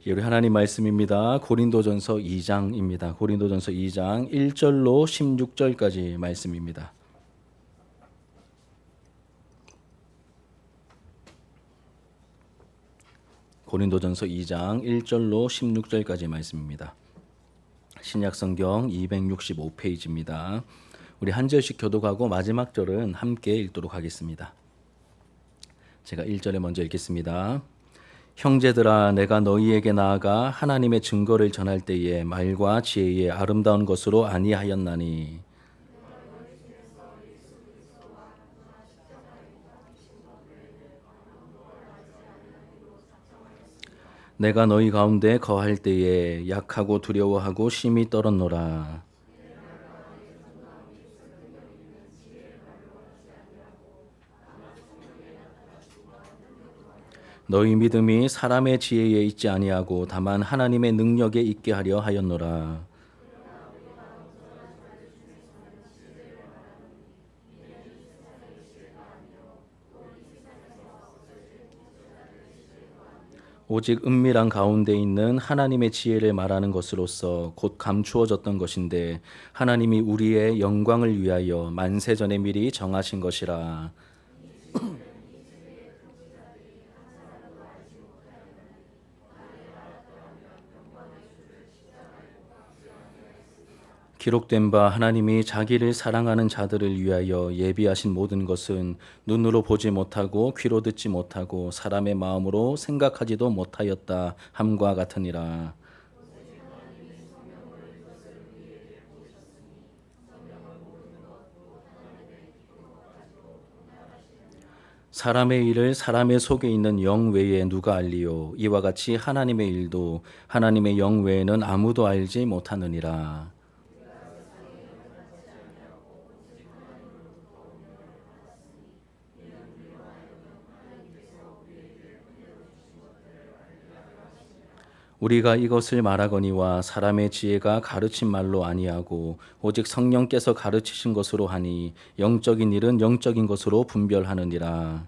우리 하나님 말씀입니다. 고린도전서 2장입니다. 고린도전서 2장 1절로 16절까지 말씀입니다. 고린도전서 2장 1절로 16절까지 말씀입니다. 신약성경 265페이지입니다. 우리 한 절씩 교독하고 마지막 절은 함께 읽도록 하겠습니다. 제가 1절에 먼저 읽겠습니다. 형제들아, 내가 너희에게 나아가 하나님의 증거를 전할 때에 말과 지혜의 아름다운 것으로 아니하였나니 내가 너희 가운데 거할 때에 약하고 두려워하고 심히 떨었노라. 너희 믿음이 사람의 지혜에 있지 아니하고 다만 하나님의 능력에 있게 하려 하였노라. 오직 은밀한 가운데 있는 하나님의 지혜를 말하는 것으로서 곧 감추어졌던 것인데 하나님이 우리의 영광을 위하여 만세전에 미리 정하신 것이라. 기록된 바 하나님이 자기를 사랑하는 자들을 위하여 예비하신 모든 것은 눈으로 보지 못하고 귀로 듣지 못하고 사람의 마음으로 생각하지도 못하였다 함과 같으니라. 사람의 일을 사람의 속에 있는 영 외에 누가 알리요? 이와 같이 하나님의 일도 하나님의 영 외에는 아무도 알지 못하느니라. 우리가 이것을 말하거니와 사람의 지혜가 가르친 말로 아니하고 오직 성령께서 가르치신 것으로 하니 영적인 일은 영적인 것으로 분별하느니라.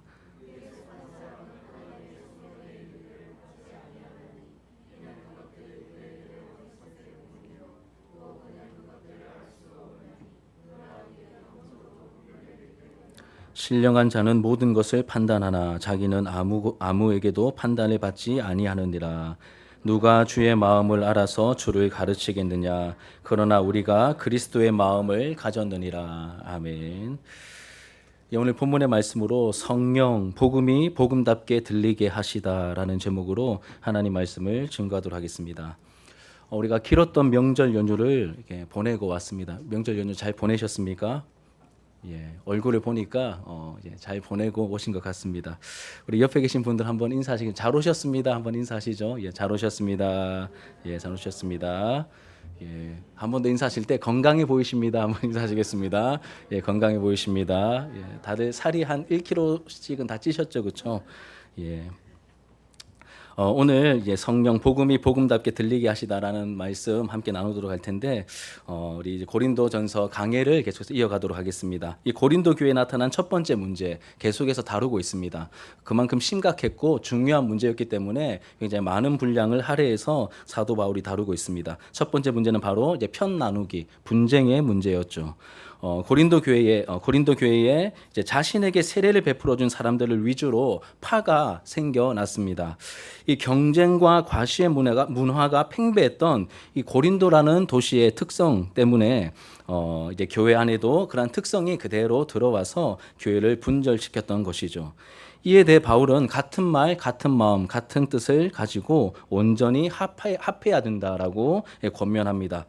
신령한 자는 모든 것을 판단하나 자기는 아무에게도 판단을 받지 아니하느니라. 누가 주의 마음을 알아서 주를 가르치겠느냐? 그러나 우리가 그리스도의 마음을 가졌느니라. 아멘. 예, 오늘 본문의 말씀으로 성령, 복음이 복음답게 들리게 하시다라는 제목으로 하나님 말씀을 증거하도록 하겠습니다. 우리가 길었던 명절 연휴를 이렇게 보내고 왔습니다. 명절 연휴 잘 보내셨습니까? 예, 얼굴을 보니까 잘 보내고 오신 것 같습니다. 우리 옆에 계신 분들 한번 인사하시길. 잘 오셨습니다. 한번 인사하시죠. 예, 잘 오셨습니다. 예, 잘 오셨습니다. 예, 한 번 더 인사하실 때 건강해 보이십니다. 한번 인사하시겠습니다. 예, 건강해 보이십니다. 예, 다들 살이 한 1kg씩은 다 찌셨죠, 그렇죠? 예. 오늘 이제 성령 복음이 복음답게 들리게 하시다라는 말씀 함께 나누도록 할 텐데 우리 이제 고린도전서 강해를 계속해서 이어가도록 하겠습니다. 이 고린도 교회에 나타난 첫 번째 문제 계속해서 다루고 있습니다. 그만큼 심각했고 중요한 문제였기 때문에 굉장히 많은 분량을 할애해서 사도 바울이 다루고 있습니다. 첫 번째 문제는 바로 이제 편 나누기, 분쟁의 문제였죠. 고린도 교회에 이제 자신에게 세례를 베풀어 준 사람들을 위주로 파가 생겨났습니다. 이 경쟁과 과시의 문화가 팽배했던 이 고린도라는 도시의 특성 때문에 이제 교회 안에도 그러한 특성이 그대로 들어와서 교회를 분절시켰던 것이죠. 이에 대해 바울은 같은 말, 같은 마음, 같은 뜻을 가지고 온전히 합해야 된다라고 권면합니다.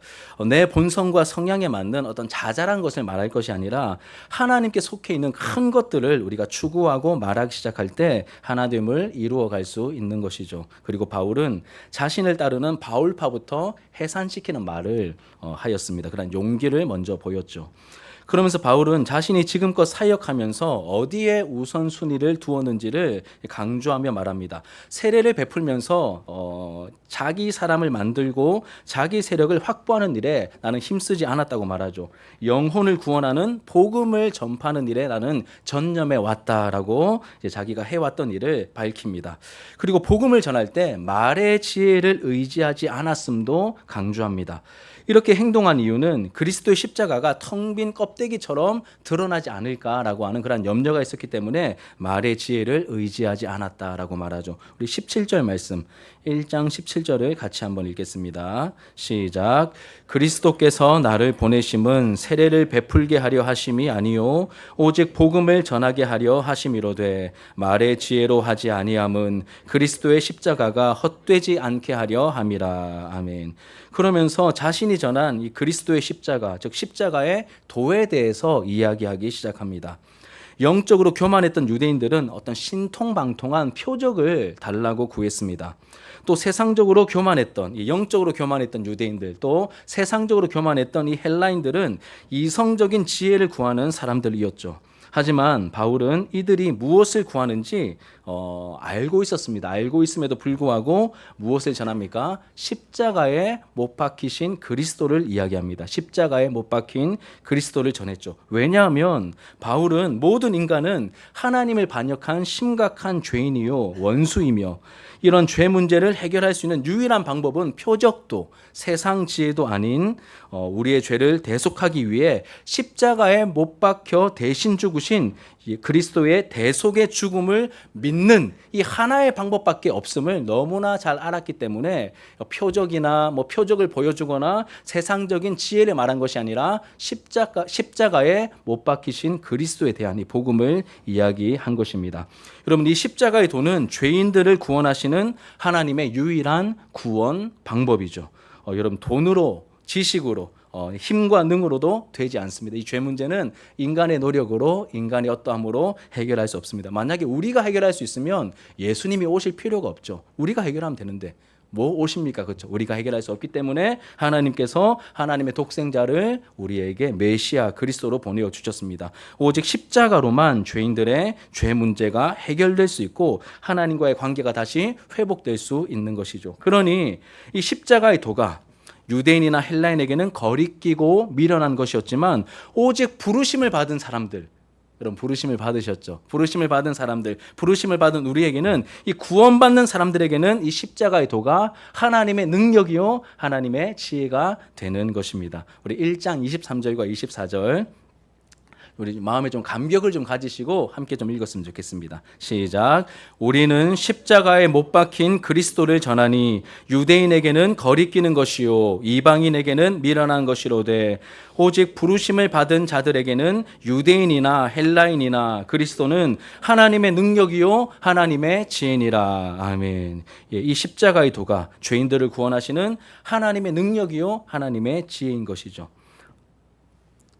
내 본성과 성향에 맞는 어떤 자잘한 것을 말할 것이 아니라 하나님께 속해 있는 큰 것들을 우리가 추구하고 말하기 시작할 때 하나됨을 이루어갈 수 있는 것이죠. 그리고 바울은 자신을 따르는 바울파부터 해산시키는 말을 하였습니다. 그런 용기를 먼저 보였죠. 그러면서 바울은 자신이 지금껏 사역하면서 어디에 우선순위를 두었는지를 강조하며 말합니다. 세례를 베풀면서 자기 사람을 만들고 자기 세력을 확보하는 일에 나는 힘쓰지 않았다고 말하죠. 영혼을 구원하는 복음을 전파하는 일에 나는 전념해 왔다라고 이제 자기가 해왔던 일을 밝힙니다. 그리고 복음을 전할 때 말의 지혜를 의지하지 않았음도 강조합니다. 이렇게 행동한 이유는 그리스도의 십자가가 텅 빈 껍데기처럼 드러나지 않을까라고 하는 그런 염려가 있었기 때문에 말의 지혜를 의지하지 않았다라고 말하죠. 우리 17절 말씀 1장 17절을 같이 한번 읽겠습니다. 시작. 그리스도께서 나를 보내심은 세례를 베풀게 하려 하심이 아니요 오직 복음을 전하게 하려 하심이로되 말의 지혜로 하지 아니함은 그리스도의 십자가가 헛되지 않게 하려 함이라. 아멘. 그러면서 자신이 전한 이 그리스도의 십자가, 즉 십자가의 도에 대해서 이야기하기 시작합니다. 영적으로 교만했던 유대인들은 어떤 신통방통한 표적을 달라고 구했습니다. 또 세상적으로 교만했던, 영적으로 교만했던 유대인들, 또 세상적으로 교만했던 이 헬라인들은 이성적인 지혜를 구하는 사람들이었죠. 하지만 바울은 이들이 무엇을 구하는지 알고 있었습니다. 알고 있음에도 불구하고 무엇을 전합니까? 십자가에 못 박히신 그리스도를 이야기합니다. 십자가에 못 박힌 그리스도를 전했죠. 왜냐하면 바울은 모든 인간은 하나님을 반역한 심각한 죄인이요 원수이며 이런 죄 문제를 해결할 수 있는 유일한 방법은 표적도 세상 지혜도 아닌 우리의 죄를 대속하기 위해 십자가에 못 박혀 대신 죽으신 그리스도의 대속의 죽음을 믿는 이 하나의 방법밖에 없음을 너무나 잘 알았기 때문에 표적이나 표적을 보여주거나 세상적인 지혜를 말한 것이 아니라 십자가에 못 박히신 그리스도에 대한 이 복음을 이야기한 것입니다. 여러분, 이 십자가의 도는 죄인들을 구원하시는 하나님의 유일한 구원 방법이죠. 여러분, 돈으로, 지식으로, 힘과 능으로도 되지 않습니다. 이 죄 문제는 인간의 노력으로, 인간의 어떠함으로 해결할 수 없습니다. 만약에 우리가 해결할 수 있으면 예수님이 오실 필요가 없죠. 우리가 해결하면 되는데 뭐 오십니까? 그렇죠. 우리가 해결할 수 없기 때문에 하나님께서 하나님의 독생자를 우리에게 메시아 그리스도로 보내어 주셨습니다. 오직 십자가로만 죄인들의 죄 문제가 해결될 수 있고 하나님과의 관계가 다시 회복될 수 있는 것이죠. 그러니 이 십자가의 도가 유대인이나 헬라인에게는 거리끼고 미련한 것이었지만 오직 부르심을 받은 사람들, 여러분 부르심을 받으셨죠? 부르심을 받은 사람들, 부르심을 받은 우리에게는 이 구원받는 사람들에게는 이 십자가의 도가 하나님의 능력이요 하나님의 지혜가 되는 것입니다. 우리 1장 23절과 24절 우리 마음에 좀 감격을 좀 가지시고 함께 좀 읽었으면 좋겠습니다. 시작. 우리는 십자가에 못 박힌 그리스도를 전하니 유대인에게는 거리끼는 것이요 이방인에게는 미련한 것이로되 오직 부르심을 받은 자들에게는 유대인이나 헬라인이나 그리스도는 하나님의 능력이요 하나님의 지혜니라. 아멘. 이 십자가의 도가 죄인들을 구원하시는 하나님의 능력이요 하나님의 지혜인 것이죠.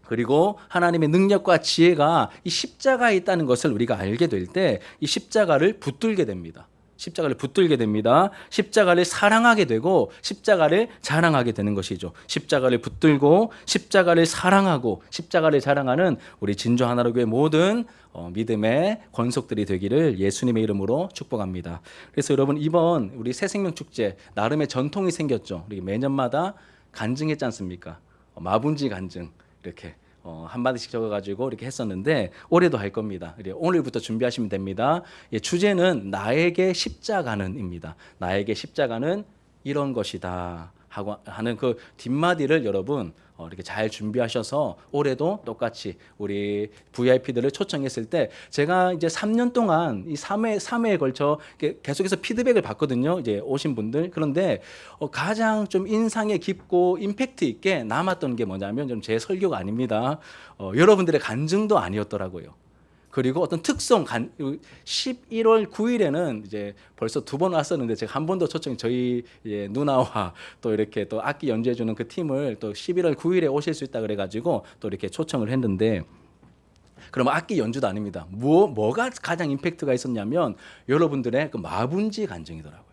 그리고 하나님의 능력과 지혜가 이 십자가에 있다는 것을 우리가 알게 될 때 이 십자가를 붙들게 됩니다. 십자가를 붙들게 됩니다. 십자가를 사랑하게 되고 십자가를 자랑하게 되는 것이죠. 십자가를 붙들고 십자가를 사랑하고 십자가를 자랑하는 우리 진주 하나로 교회 모든 믿음의 권속들이 되기를 예수님의 이름으로 축복합니다. 그래서 여러분 이번 우리 새생명 축제 나름의 전통이 생겼죠. 우리 매년마다 간증했지 않습니까? 마분지 간증 이렇게 한마디씩 적어가지고 이렇게 했었는데 올해도 할 겁니다. 오늘부터 준비하시면 됩니다. 주제는 나에게 십자가는입니다. 나에게 십자가는 이런 것이다 하고 하는 그 뒷마디를 여러분 이렇게 잘 준비하셔서 올해도 똑같이 우리 VIP들을 초청했을 때 제가 이제 3년 동안 이 3회에 걸쳐 계속해서 피드백을 받거든요. 이제 오신 분들. 그런데 가장 좀 인상에 깊고 임팩트 있게 남았던 게 뭐냐면 좀 제 설교가 아닙니다. 여러분들의 간증도 아니었더라고요. 그리고 어떤 특성 11월 9일에는 이제 벌써 2번 왔었는데 제가 한 번 더 초청 저희 누나와 또 이렇게 또 악기 연주해 주는 그 팀을 또 11월 9일에 오실 수 있다 그래 가지고 또 이렇게 초청을 했는데 그러면 악기 연주도 아닙니다. 뭐가 가장 임팩트가 있었냐면 여러분들의 그 마분지 간증이더라고요.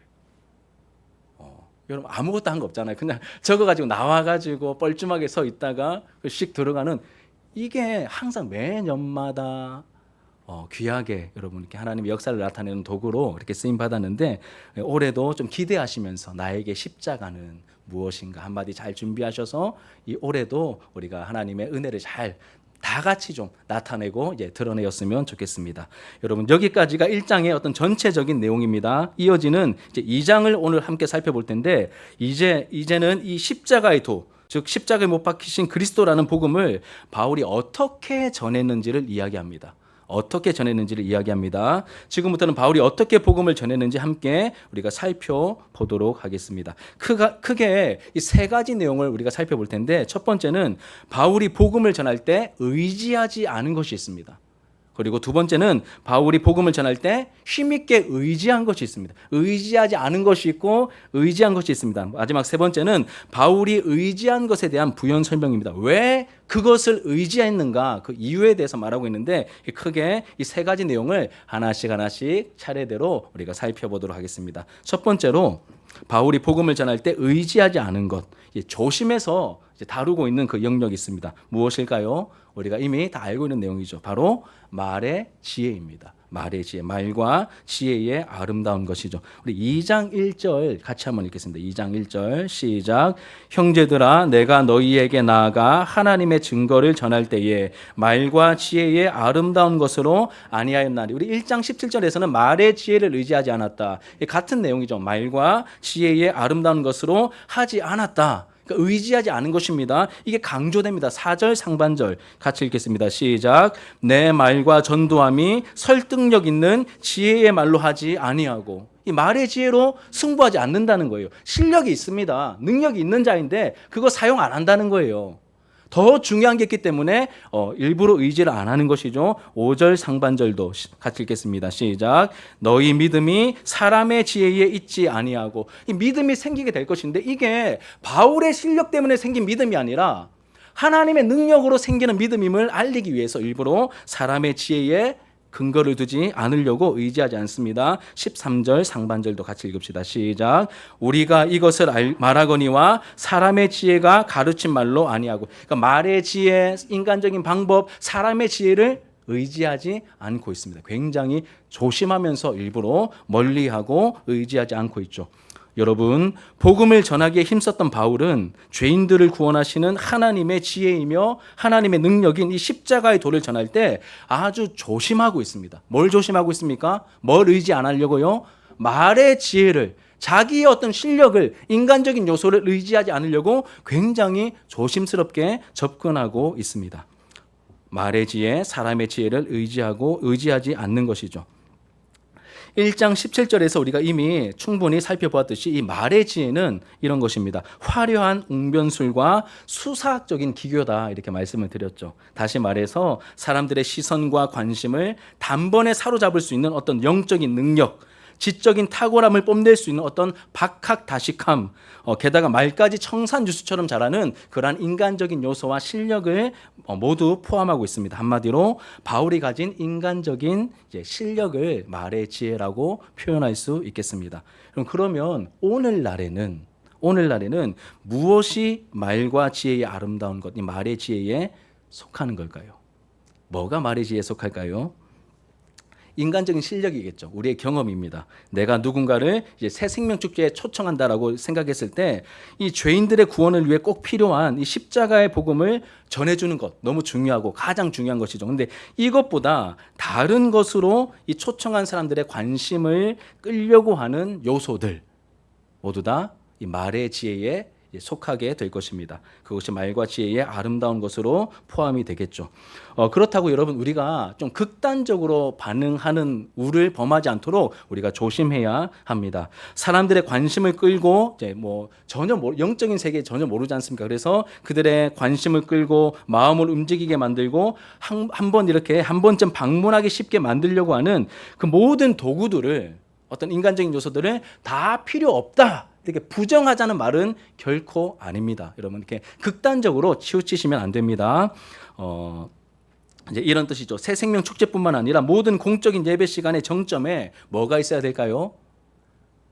여러분 아무것도 한 거 없잖아요. 그냥 적어 가지고 나와 가지고 뻘쭘하게 서 있다가 씩 들어가는 이게 항상 매년마다 귀하게 여러분 이렇게 하나님의 역사를 나타내는 도구로 이렇게 쓰임 받았는데, 올해도 좀 기대하시면서 나에게 십자가는 무엇인가 한마디 잘 준비하셔서 이 올해도 우리가 하나님의 은혜를 잘 다 같이 좀 나타내고 이제 드러내었으면 좋겠습니다. 여러분, 여기까지가 1장의 어떤 전체적인 내용입니다. 이어지는 이제 2장을 오늘 함께 살펴볼 텐데, 이제는 이 십자가의 도, 즉 십자가에 못 박히신 그리스도라는 복음을 바울이 어떻게 전했는지를 이야기합니다. 어떻게 전했는지를 이야기합니다. 지금부터는 바울이 어떻게 복음을 전했는지 함께 우리가 살펴보도록 하겠습니다. 크게 이 세 가지 내용을 우리가 살펴볼 텐데, 첫 번째는 바울이 복음을 전할 때 의지하지 않은 것이 있습니다. 그리고 두 번째는 바울이 복음을 전할 때 힘있게 의지한 것이 있습니다. 의지하지 않은 것이 있고 의지한 것이 있습니다. 마지막 세 번째는 바울이 의지한 것에 대한 부연 설명입니다. 왜 그것을 의지했는가, 그 이유에 대해서 말하고 있는데, 크게 이 세 가지 내용을 하나씩 차례대로 우리가 살펴보도록 하겠습니다. 첫 번째로 바울이 복음을 전할 때 의지하지 않은 것, 조심해서 다루고 있는 그 영역이 있습니다. 무엇일까요? 우리가 이미 다 알고 있는 내용이죠. 바로 말의 지혜입니다. 말의 지혜, 말과 지혜의 아름다운 것이죠. 우리 2장 1절 같이 한번 읽겠습니다. 2장 1절 시작. 형제들아, 내가 너희에게 나아가 하나님의 증거를 전할 때에 말과 지혜의 아름다운 것으로 아니하였나니. 우리 1장 17절에서는 말의 지혜를 의지하지 않았다. 같은 내용이죠. 말과 지혜의 아름다운 것으로 하지 않았다. 의지하지 않은 것입니다. 이게 강조됩니다. 4절 상반절 같이 읽겠습니다. 시작. 내 말과 전도함이 설득력 있는 지혜의 말로 하지 아니하고. 이 말의 지혜로 승부하지 않는다는 거예요. 실력이 있습니다. 능력이 있는 자인데 그거 사용 안 한다는 거예요. 더 중요한 게 있기 때문에 일부러 의지를 안 하는 것이죠. 5절 상반절도 같이 읽겠습니다. 시작. 너희 믿음이 사람의 지혜에 있지 아니하고. 이 믿음이 생기게 될 것인데, 이게 바울의 실력 때문에 생긴 믿음이 아니라 하나님의 능력으로 생기는 믿음임을 알리기 위해서 일부러 사람의 지혜에 근거를 두지 않으려고 의지하지 않습니다. 13절 상반절도 같이 읽읍시다. 시작. 우리가 이것을 말하거니와 사람의 지혜가 가르친 말로 아니하고. 그러니까 말의 지혜, 인간적인 방법, 사람의 지혜를 의지하지 않고 있습니다. 굉장히 조심하면서 일부러 멀리하고 의지하지 않고 있죠. 여러분, 복음을 전하기에 힘썼던 바울은 죄인들을 구원하시는 하나님의 지혜이며 하나님의 능력인 이 십자가의 도를 전할 때 아주 조심하고 있습니다. 뭘 조심하고 있습니까? 뭘 의지 안 하려고요? 말의 지혜를, 자기의 어떤 실력을, 인간적인 요소를 의지하지 않으려고 굉장히 조심스럽게 접근하고 있습니다. 말의 지혜, 사람의 지혜를 의지하지 않는 것이죠. 1장 17절에서 우리가 이미 충분히 살펴보았듯이 이 말의 지혜는 이런 것입니다. 화려한 웅변술과 수사학적인 기교다, 이렇게 말씀을 드렸죠. 다시 말해서 사람들의 시선과 관심을 단번에 사로잡을 수 있는 어떤 영적인 능력, 지적인 탁월함을 뽐낼 수 있는 어떤 박학다식함, 게다가 말까지 청산유수처럼 자라는 그러한 인간적인 요소와 실력을 모두 포함하고 있습니다. 한마디로 바울이 가진 인간적인 실력을 말의 지혜라고 표현할 수 있겠습니다. 그러면 오늘날에는 무엇이 말과 지혜의 아름다운 것, 이 말의 지혜에 속하는 걸까요? 뭐가 말의 지혜에 속할까요? 인간적인 실력이겠죠. 우리의 경험입니다. 내가 누군가를 이제 새 생명 축제에 초청한다라고 생각했을 때 이 죄인들의 구원을 위해 꼭 필요한 이 십자가의 복음을 전해주는 것, 너무 중요하고 가장 중요한 것이죠. 그런데 이것보다 다른 것으로 이 초청한 사람들의 관심을 끌려고 하는 요소들 모두 다 이 말의 지혜에 속하게 될 것입니다. 그것이 말과 지혜의 아름다운 것으로 포함이 되겠죠. 그렇다고 여러분, 우리가 좀 극단적으로 반응하는 우를 범하지 않도록 우리가 조심해야 합니다. 사람들의 관심을 끌고 이제 전혀 영적인 세계에 전혀 모르지 않습니까? 그래서 그들의 관심을 끌고 마음을 움직이게 만들고 한 번쯤 방문하기 쉽게 만들려고 하는 그 모든 도구들을, 어떤 인간적인 요소들을 다 필요 없다, 이렇게 부정하자는 말은 결코 아닙니다. 여러분, 이렇게 극단적으로 치우치시면 안 됩니다. 이제 이런 뜻이죠. 새 생명 축제뿐만 아니라 모든 공적인 예배 시간의 정점에 뭐가 있어야 될까요?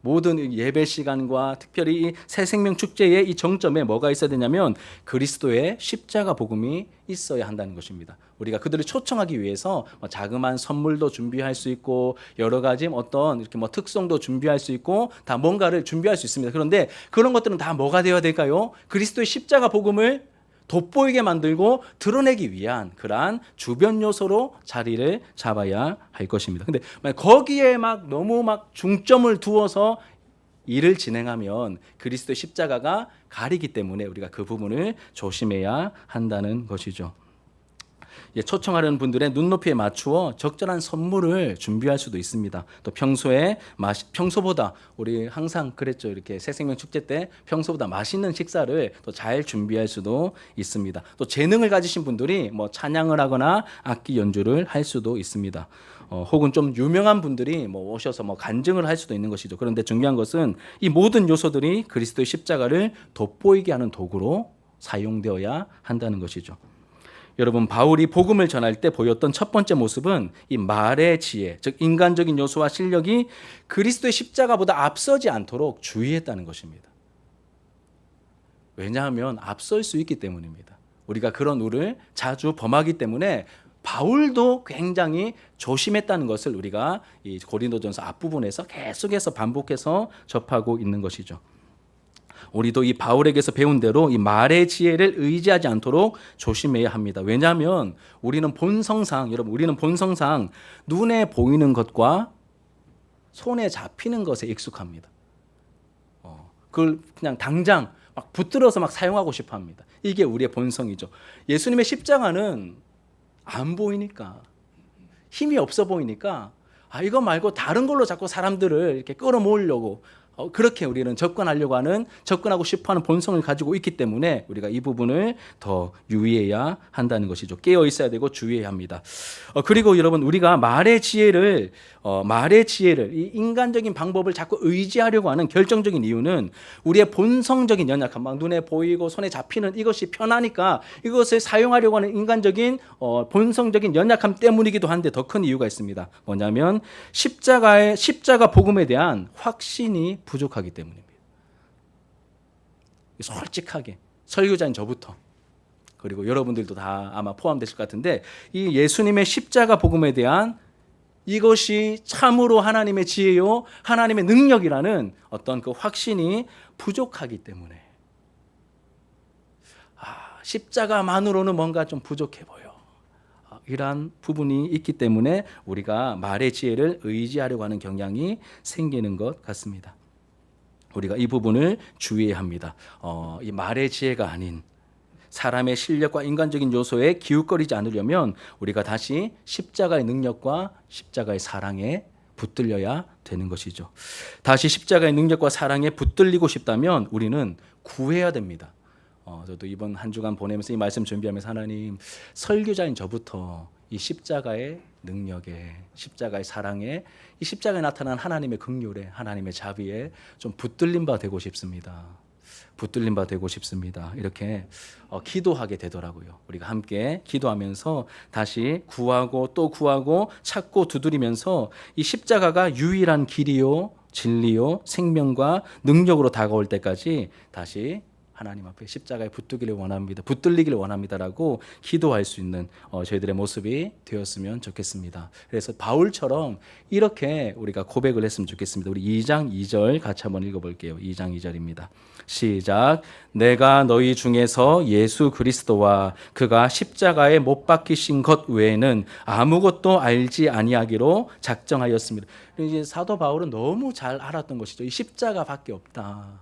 모든 예배 시간과 특별히 이 새 생명 축제의 이 정점에 뭐가 있어야 되냐면 그리스도의 십자가 복음이 있어야 한다는 것입니다. 우리가 그들을 초청하기 위해서 자그마한 선물도 준비할 수 있고 여러 가지 어떤 이렇게 특성도 준비할 수 있고 다 뭔가를 준비할 수 있습니다. 그런데 그런 것들은 다 뭐가 되어야 될까요? 그리스도의 십자가 복음을 돋보이게 만들고 드러내기 위한 그러한 주변 요소로 자리를 잡아야 할 것입니다. 근데 거기에 너무 중점을 두어서 일을 진행하면 그리스도의 십자가가 가리기 때문에 우리가 그 부분을 조심해야 한다는 것이죠. 초청하려는 분들의 눈높이에 맞추어 적절한 선물을 준비할 수도 있습니다. 또 평소보다 우리 항상 그랬죠. 이렇게 새생명 축제 때 평소보다 맛있는 식사를 또 잘 준비할 수도 있습니다. 또 재능을 가지신 분들이 찬양을 하거나 악기 연주를 할 수도 있습니다. 혹은 좀 유명한 분들이 오셔서 간증을 할 수도 있는 것이죠. 그런데 중요한 것은 이 모든 요소들이 그리스도의 십자가를 돋보이게 하는 도구로 사용되어야 한다는 것이죠. 여러분, 바울이 복음을 전할 때 보였던 첫 번째 모습은 이 말의 지혜, 즉 인간적인 요소와 실력이 그리스도의 십자가보다 앞서지 않도록 주의했다는 것입니다. 왜냐하면 앞설 수 있기 때문입니다. 우리가 그런 우를 자주 범하기 때문에 바울도 굉장히 조심했다는 것을 우리가 이 고린도전서 앞부분에서 계속해서 반복해서 접하고 있는 것이죠. 우리도 이 바울에게서 배운 대로 이 말의 지혜를 의지하지 않도록 조심해야 합니다. 왜냐하면 우리는 본성상 눈에 보이는 것과 손에 잡히는 것에 익숙합니다. 그걸 그냥 당장 붙들어서 사용하고 싶어 합니다. 이게 우리의 본성이죠. 예수님의 십자가는 안 보이니까, 힘이 없어 보이니까 이거 말고 다른 걸로 자꾸 사람들을 이렇게 끌어모으려고 그렇게 우리는 접근하고 싶어하는 본성을 가지고 있기 때문에 우리가 이 부분을 더 유의해야 한다는 것이죠. 깨어 있어야 되고 주의해야 합니다. 그리고 여러분, 우리가 말의 지혜를 이 인간적인 방법을 자꾸 의지하려고 하는 결정적인 이유는 우리의 본성적인 연약함, 눈에 보이고 손에 잡히는 이것이 편하니까 이것을 사용하려고 하는 인간적인 본성적인 연약함 때문이기도 한데 더 큰 이유가 있습니다. 뭐냐면 십자가 복음에 대한 확신이 부족하기 때문입니다. 솔직하게 설교자인 저부터 그리고 여러분들도 다 아마 포함되실 것 같은데 이 예수님의 십자가 복음에 대한 이것이 참으로 하나님의 지혜요 하나님의 능력이라는 어떤 그 확신이 부족하기 때문에 십자가만으로는 뭔가 좀 부족해 보여. 이러한 부분이 있기 때문에 우리가 말의 지혜를 의지하려고 하는 경향이 생기는 것 같습니다. 우리가 이 부분을 주의해야 합니다. 이 말의 지혜가 아닌 사람의 실력과 인간적인 요소에 기웃거리지 않으려면 우리가 다시 십자가의 능력과 십자가의 사랑에 붙들려야 되는 것이죠. 다시 십자가의 능력과 사랑에 붙들리고 싶다면 우리는 구해야 됩니다. 저도 이번 한 주간 보내면서 이 말씀 준비하면서 하나님, 설교자인 저부터 이 십자가의 능력에, 십자가의 사랑에, 이 십자가에 나타난 하나님의 긍휼에, 하나님의 자비에 좀 붙들린 바 되고 싶습니다. 이렇게 기도하게 되더라고요. 우리가 함께 기도하면서 다시 구하고 또 구하고 찾고 두드리면서 이 십자가가 유일한 길이요 진리요 생명과 능력으로 다가올 때까지 다시 하나님 앞에 십자가에 붙들리기를 원합니다라고 기도할 수 있는 저희들의 모습이 되었으면 좋겠습니다. 그래서 바울처럼 이렇게 우리가 고백을 했으면 좋겠습니다. 우리 2장 2절 같이 한번 읽어볼게요. 2장 2절입니다. 시작. 내가 너희 중에서 예수 그리스도와 그가 십자가에 못 박히신 것 외에는 아무것도 알지 아니하기로 작정하였습니다. 이제 사도 바울은 너무 잘 알았던 것이죠. 이 십자가밖에 없다.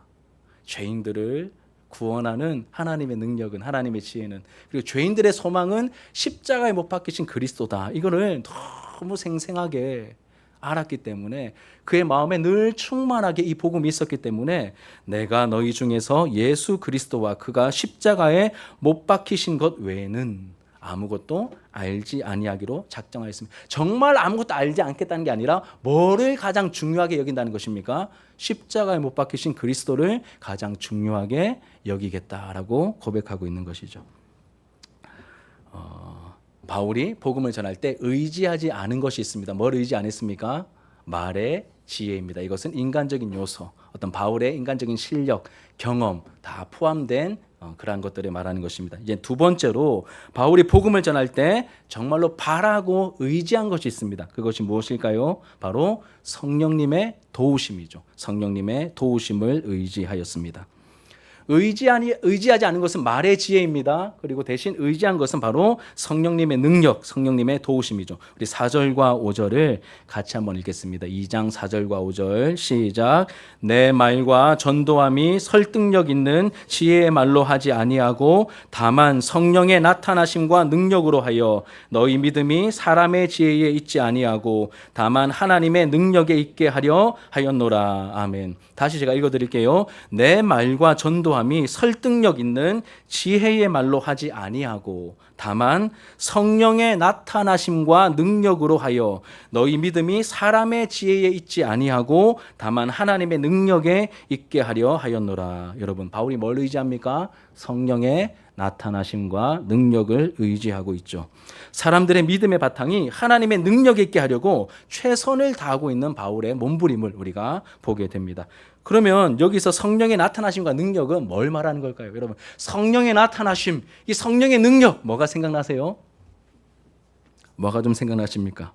죄인들을 구원하는 하나님의 능력은, 하나님의 지혜는, 그리고 죄인들의 소망은 십자가에 못 박히신 그리스도다. 이거를 너무 생생하게 알았기 때문에 그의 마음에 늘 충만하게 이 복음이 있었기 때문에 내가 너희 중에서 예수 그리스도와 그가 십자가에 못 박히신 것 외에는 아무것도 알지 아니하기로 작정하였습니다. 정말 아무것도 알지 않겠다는 게 아니라 뭐를 가장 중요하게 여긴다는 것입니까? 십자가에 못 박히신 그리스도를 가장 중요하게 여기겠다라고 고백하고 있는 것이죠. 바울이 복음을 전할 때 의지하지 않은 것이 있습니다. 뭘 의지 안 했습니까? 말의 지혜입니다. 이것은 인간적인 요소, 어떤 바울의 인간적인 실력, 경험 다 포함된 그러한 것들을 말하는 것입니다. 이제 두 번째로 바울이 복음을 전할 때 정말로 바라고 의지한 것이 있습니다. 그것이 무엇일까요? 바로 성령님의 도우심이죠. 성령님의 도우심을 의지하였습니다. 의지하지 않은 것은 말의 지혜입니다. 그리고 대신 의지한 것은 바로 성령님의 능력, 성령님의 도우심이죠. 우리 4절과 5절을 같이 한번 읽겠습니다. 2장 4절과 5절 시작. 내 말과 전도함이 설득력 있는 지혜의 말로 하지 아니하고 다만 성령의 나타나심과 능력으로 하여 너희 믿음이 사람의 지혜에 있지 아니하고 다만 하나님의 능력에 있게 하려 하였노라. 아멘. 다시 제가 읽어드릴게요. 내 말과 전도함이 설득력 있는 지혜의 말로 하지 아니하고 다만 성령의 나타나심과 능력으로 하여 너희 믿음이 사람의 지혜에 있지 아니하고 다만 하나님의 능력에 있게 하려 하였노라. 여러분, 바울이 뭘 의지합니까? 성령의 나타나심과 능력을 의지하고 있죠. 사람들의 믿음의 바탕이 하나님의 능력에 있게 하려고 최선을 다하고 있는 바울의 몸부림을 우리가 보게 됩니다. 그러면 여기서 성령의 나타나심과 능력은 뭘 말하는 걸까요? 여러분, 성령의 나타나심, 이 성령의 능력 뭐가 생각나세요? 뭐가 좀 생각나십니까?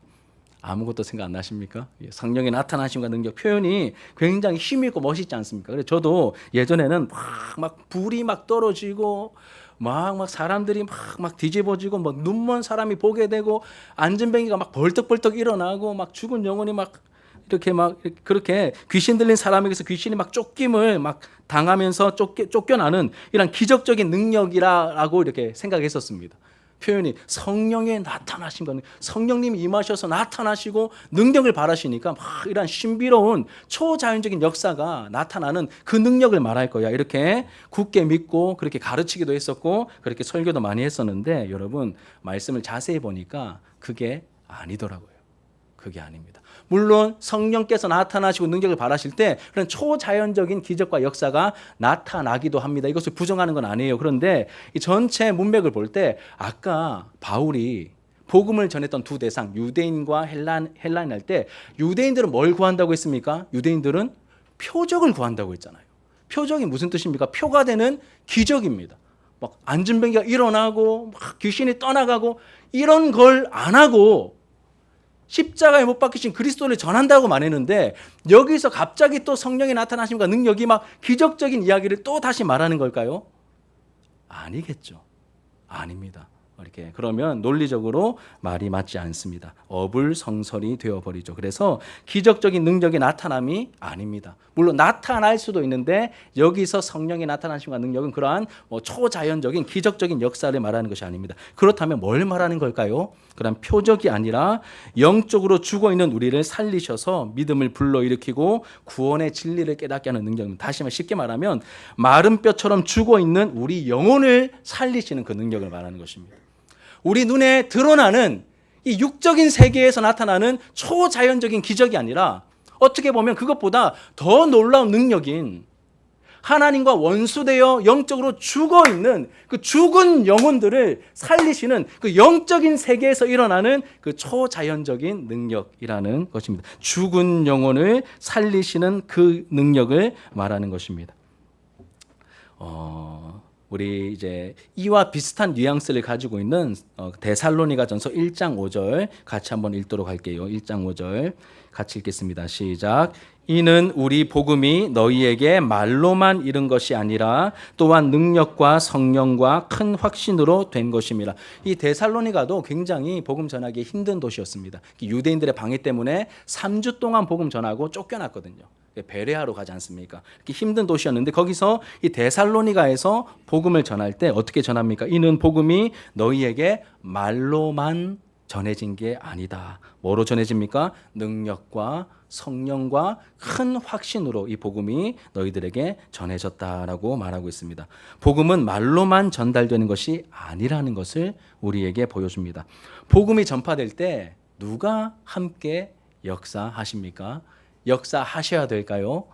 아무것도 생각 안 나십니까? 성령의 나타나심과 능력 표현이 굉장히 힘있고 멋있지 않습니까? 그래서 저도 예전에는 막 불이 막 떨어지고 막 사람들이 막 뒤집어지고 막 눈먼 사람이 보게 되고 안전뱅이가 막 벌떡벌떡 일어나고 막 죽은 영혼이 막 이렇게 막 그렇게 귀신 들린 사람에게서 귀신이 막 쫓김을 막 당하면서 쫓겨나는 이런 기적적인 능력이라고 이렇게 생각했었습니다. 표현이 성령의 나타나심과 성령님이 임하셔서 나타나시고 능력을 발하시니까 막 이런 신비로운 초자연적인 역사가 나타나는 그 능력을 말할 거야. 이렇게 굳게 믿고 그렇게 가르치기도 했었고 그렇게 설교도 많이 했었는데 여러분 말씀을 자세히 보니까 그게 아니더라고요. 그게 아닙니다. 물론 성령께서 나타나시고 능력을 발하실 때 그런 초자연적인 기적과 역사가 나타나기도 합니다. 이것을 부정하는 건 아니에요. 그런데 이 전체 문맥을 볼 때 아까 바울이 복음을 전했던 두 대상 유대인과 헬라인 할 때 유대인들은 뭘 구한다고 했습니까? 유대인들은 표적을 구한다고 했잖아요. 표적이 무슨 뜻입니까? 표가 되는 기적입니다. 막 안진뱅이가 일어나고 막 귀신이 떠나가고 이런 걸 안 하고 십자가에 못 박히신 그리스도를 전한다고만 했는데 여기서 갑자기 또 성령의 나타나심과 능력이 막 기적적인 이야기를 또 다시 말하는 걸까요? 아니겠죠. 아닙니다. 이렇게 그러면 논리적으로 말이 맞지 않습니다. 어불성설이 되어버리죠. 그래서 기적적인 능력의 나타남이 아닙니다. 물론 나타날 수도 있는데 여기서 성령의 나타나심과 능력은 그러한 초자연적인 기적적인 역사를 말하는 것이 아닙니다. 그렇다면 뭘 말하는 걸까요? 그런 표적이 아니라 영적으로 죽어있는 우리를 살리셔서 믿음을 불러일으키고 구원의 진리를 깨닫게 하는 능력입니다. 다시 말해 쉽게 말하면 마른 뼈처럼 죽어있는 우리 영혼을 살리시는 그 능력을 말하는 것입니다. 우리 눈에 드러나는 이 육적인 세계에서 나타나는 초자연적인 기적이 아니라 어떻게 보면 그것보다 더 놀라운 능력인 하나님과 원수되어 영적으로 죽어있는 그 죽은 영혼들을 살리시는 그 영적인 세계에서 일어나는 그 초자연적인 능력이라는 것입니다. 죽은 영혼을 살리시는 그 능력을 말하는 것입니다. 우리 이제 이와 비슷한 뉘앙스를 가지고 있는 데살로니가전서 1장 5절 같이 한번 읽도록 할게요. 1장 5절 같이 읽겠습니다. 시작. 이는 우리 복음이 너희에게 말로만 이른 것이 아니라 또한 능력과 성령과 큰 확신으로 된 것입니다. 이 데살로니가도 굉장히 복음 전하기 힘든 도시였습니다. 유대인들의 방해 때문에 3주 동안 복음 전하고 쫓겨났거든요. 베레아로 가지 않습니까? 이렇게 힘든 도시였는데 거기서 이 데살로니가에서 복음을 전할 때 어떻게 전합니까? 이는 복음이 너희에게 말로만 전해진 게 아니다. 뭐로 전해집니까? 능력과 성령과 큰 확신으로 이 복음이 너희들에게 전해졌다라고 말하고 있습니다. 복음은 말로만 전달되는 것이 아니라는 것을 우리에게 보여줍니다. 복음이 전파될 때 누가 함께 역사하십니까? 역사하셔야 될까요?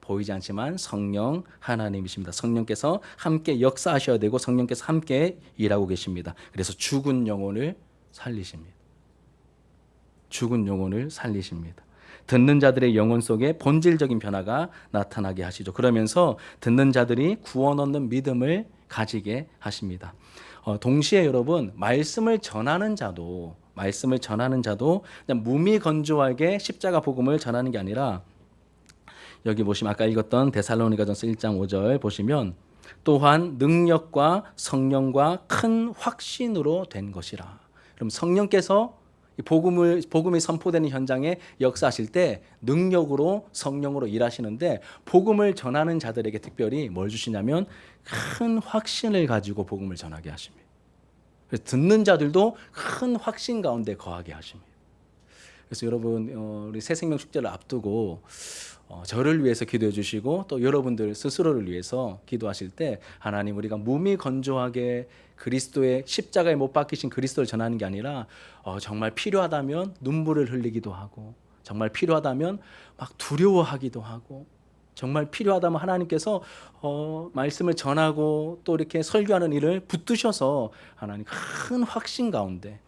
보이지 않지만 성령 하나님이십니다. 성령께서 함께 역사하셔야 되고 성령께서 함께 일하고 계십니다. 그래서 죽은 영혼을 살리십니다. 죽은 영혼을 살리십니다. 듣는 자들의 영혼 속에 본질적인 변화가 나타나게 하시죠. 그러면서 듣는 자들이 구원 얻는 믿음을 가지게 하십니다. 동시에 여러분, 말씀을 전하는 자도 그냥 무미건조하게 십자가 복음을 전하는 게 아니라, 여기 보시면 아까 읽었던 데살로니가전서 1장 5절 보시면, 또한 능력과 성령과 큰 확신으로 된 것이라. 그럼 성령께서 복음이 선포되는 현장에 역사하실 때 능력으로, 성령으로 일하시는데, 복음을 전하는 자들에게 특별히 뭘 주시냐면 큰 확신을 가지고 복음을 전하게 하십니다. 그래서 듣는 자들도 큰 확신 가운데 거하게 하십니다. 그래서 여러분, 우리 새 생명 축제를 앞두고 저를 위해서 기도해 주시고 또 여러분들 스스로를 위해서 기도하실 때, 하나님, 우리가 무미건조하게 그리스도의 십자가에 못 박히신 그리스도를 전하는 게 아니라 정말 필요하다면 눈물을 흘리기도 하고, 정말 필요하다면 막 두려워하기도 하고, 정말 필요하다면 하나님께서 말씀을 전하고 또 이렇게 설교하는 일을 붙드셔서 하나님 큰 확신 가운데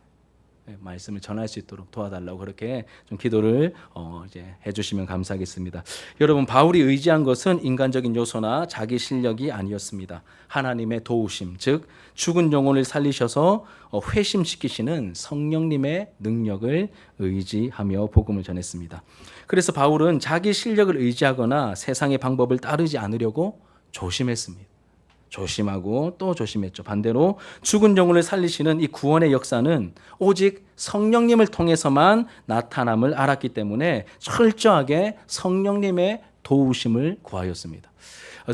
말씀을 전할 수 있도록 도와달라고 그렇게 좀 기도를 이제 해주시면 감사하겠습니다. 여러분, 바울이 의지한 것은 인간적인 요소나 자기 실력이 아니었습니다. 하나님의 도우심, 즉 죽은 영혼을 살리셔서 회심시키시는 성령님의 능력을 의지하며 복음을 전했습니다. 그래서 바울은 자기 실력을 의지하거나 세상의 방법을 따르지 않으려고 조심했습니다. 조심하고 또 조심했죠. 반대로 죽은 영혼을 살리시는 이 구원의 역사는 오직 성령님을 통해서만 나타남을 알았기 때문에 철저하게 성령님의 도우심을 구하였습니다.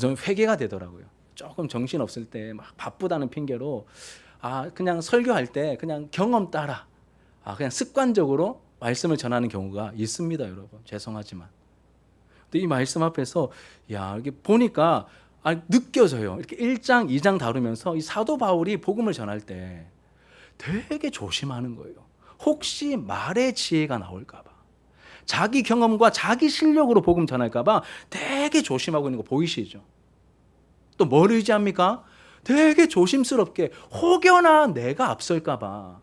좀 회개가 되더라고요. 조금 정신 없을 때 막 바쁘다는 핑계로 그냥 설교할 때 그냥 경험 따라 그냥 습관적으로 말씀을 전하는 경우가 있습니다, 여러분. 죄송하지만. 근데 이 말씀 앞에서 이게 보니까 느껴져요. 이렇게 1장, 2장 다루면서 이 사도 바울이 복음을 전할 때 되게 조심하는 거예요. 혹시 말의 지혜가 나올까 봐, 자기 경험과 자기 실력으로 복음 전할까 봐 되게 조심하고 있는 거 보이시죠? 또 뭘 의지합니까? 되게 조심스럽게 혹여나 내가 앞설까 봐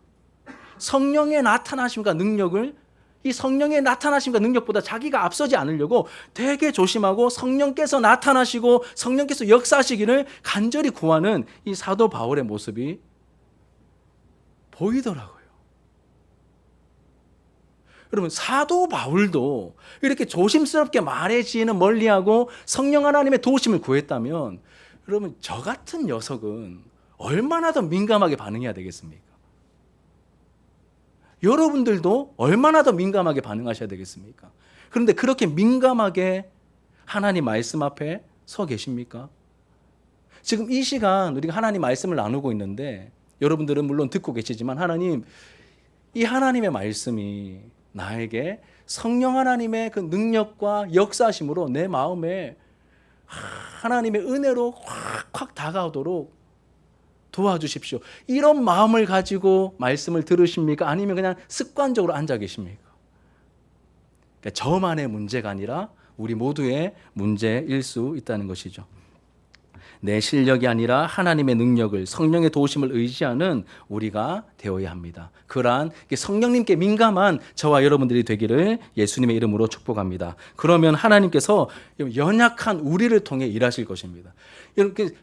성령의 나타나심과 능력을, 이 성령의 나타나심과 능력보다 자기가 앞서지 않으려고 되게 조심하고 성령께서 나타나시고 성령께서 역사하시기를 간절히 구하는 이 사도 바울의 모습이 보이더라고요. 여러분, 사도 바울도 이렇게 조심스럽게 말의 지혜는 멀리하고 성령 하나님의 도우심을 구했다면, 여러분, 저 같은 녀석은 얼마나 더 민감하게 반응해야 되겠습니까? 여러분들도 얼마나 더 민감하게 반응하셔야 되겠습니까? 그런데 그렇게 민감하게 하나님 말씀 앞에 서 계십니까? 지금 이 시간 우리가 하나님 말씀을 나누고 있는데, 여러분들은 물론 듣고 계시지만 하나님, 이 하나님의 말씀이 나에게 성령 하나님의 그 능력과 역사심으로 내 마음에 하나님의 은혜로 확확 다가오도록 도와주십시오. 이런 마음을 가지고 말씀을 들으십니까? 아니면 그냥 습관적으로 앉아 계십니까? 그러니까 저만의 문제가 아니라 우리 모두의 문제일 수 있다는 것이죠. 내 실력이 아니라 하나님의 능력을, 성령의 도우심을 의지하는 우리가 되어야 합니다. 그러한 성령님께 민감한 저와 여러분들이 되기를 예수님의 이름으로 축복합니다. 그러면 하나님께서 연약한 우리를 통해 일하실 것입니다.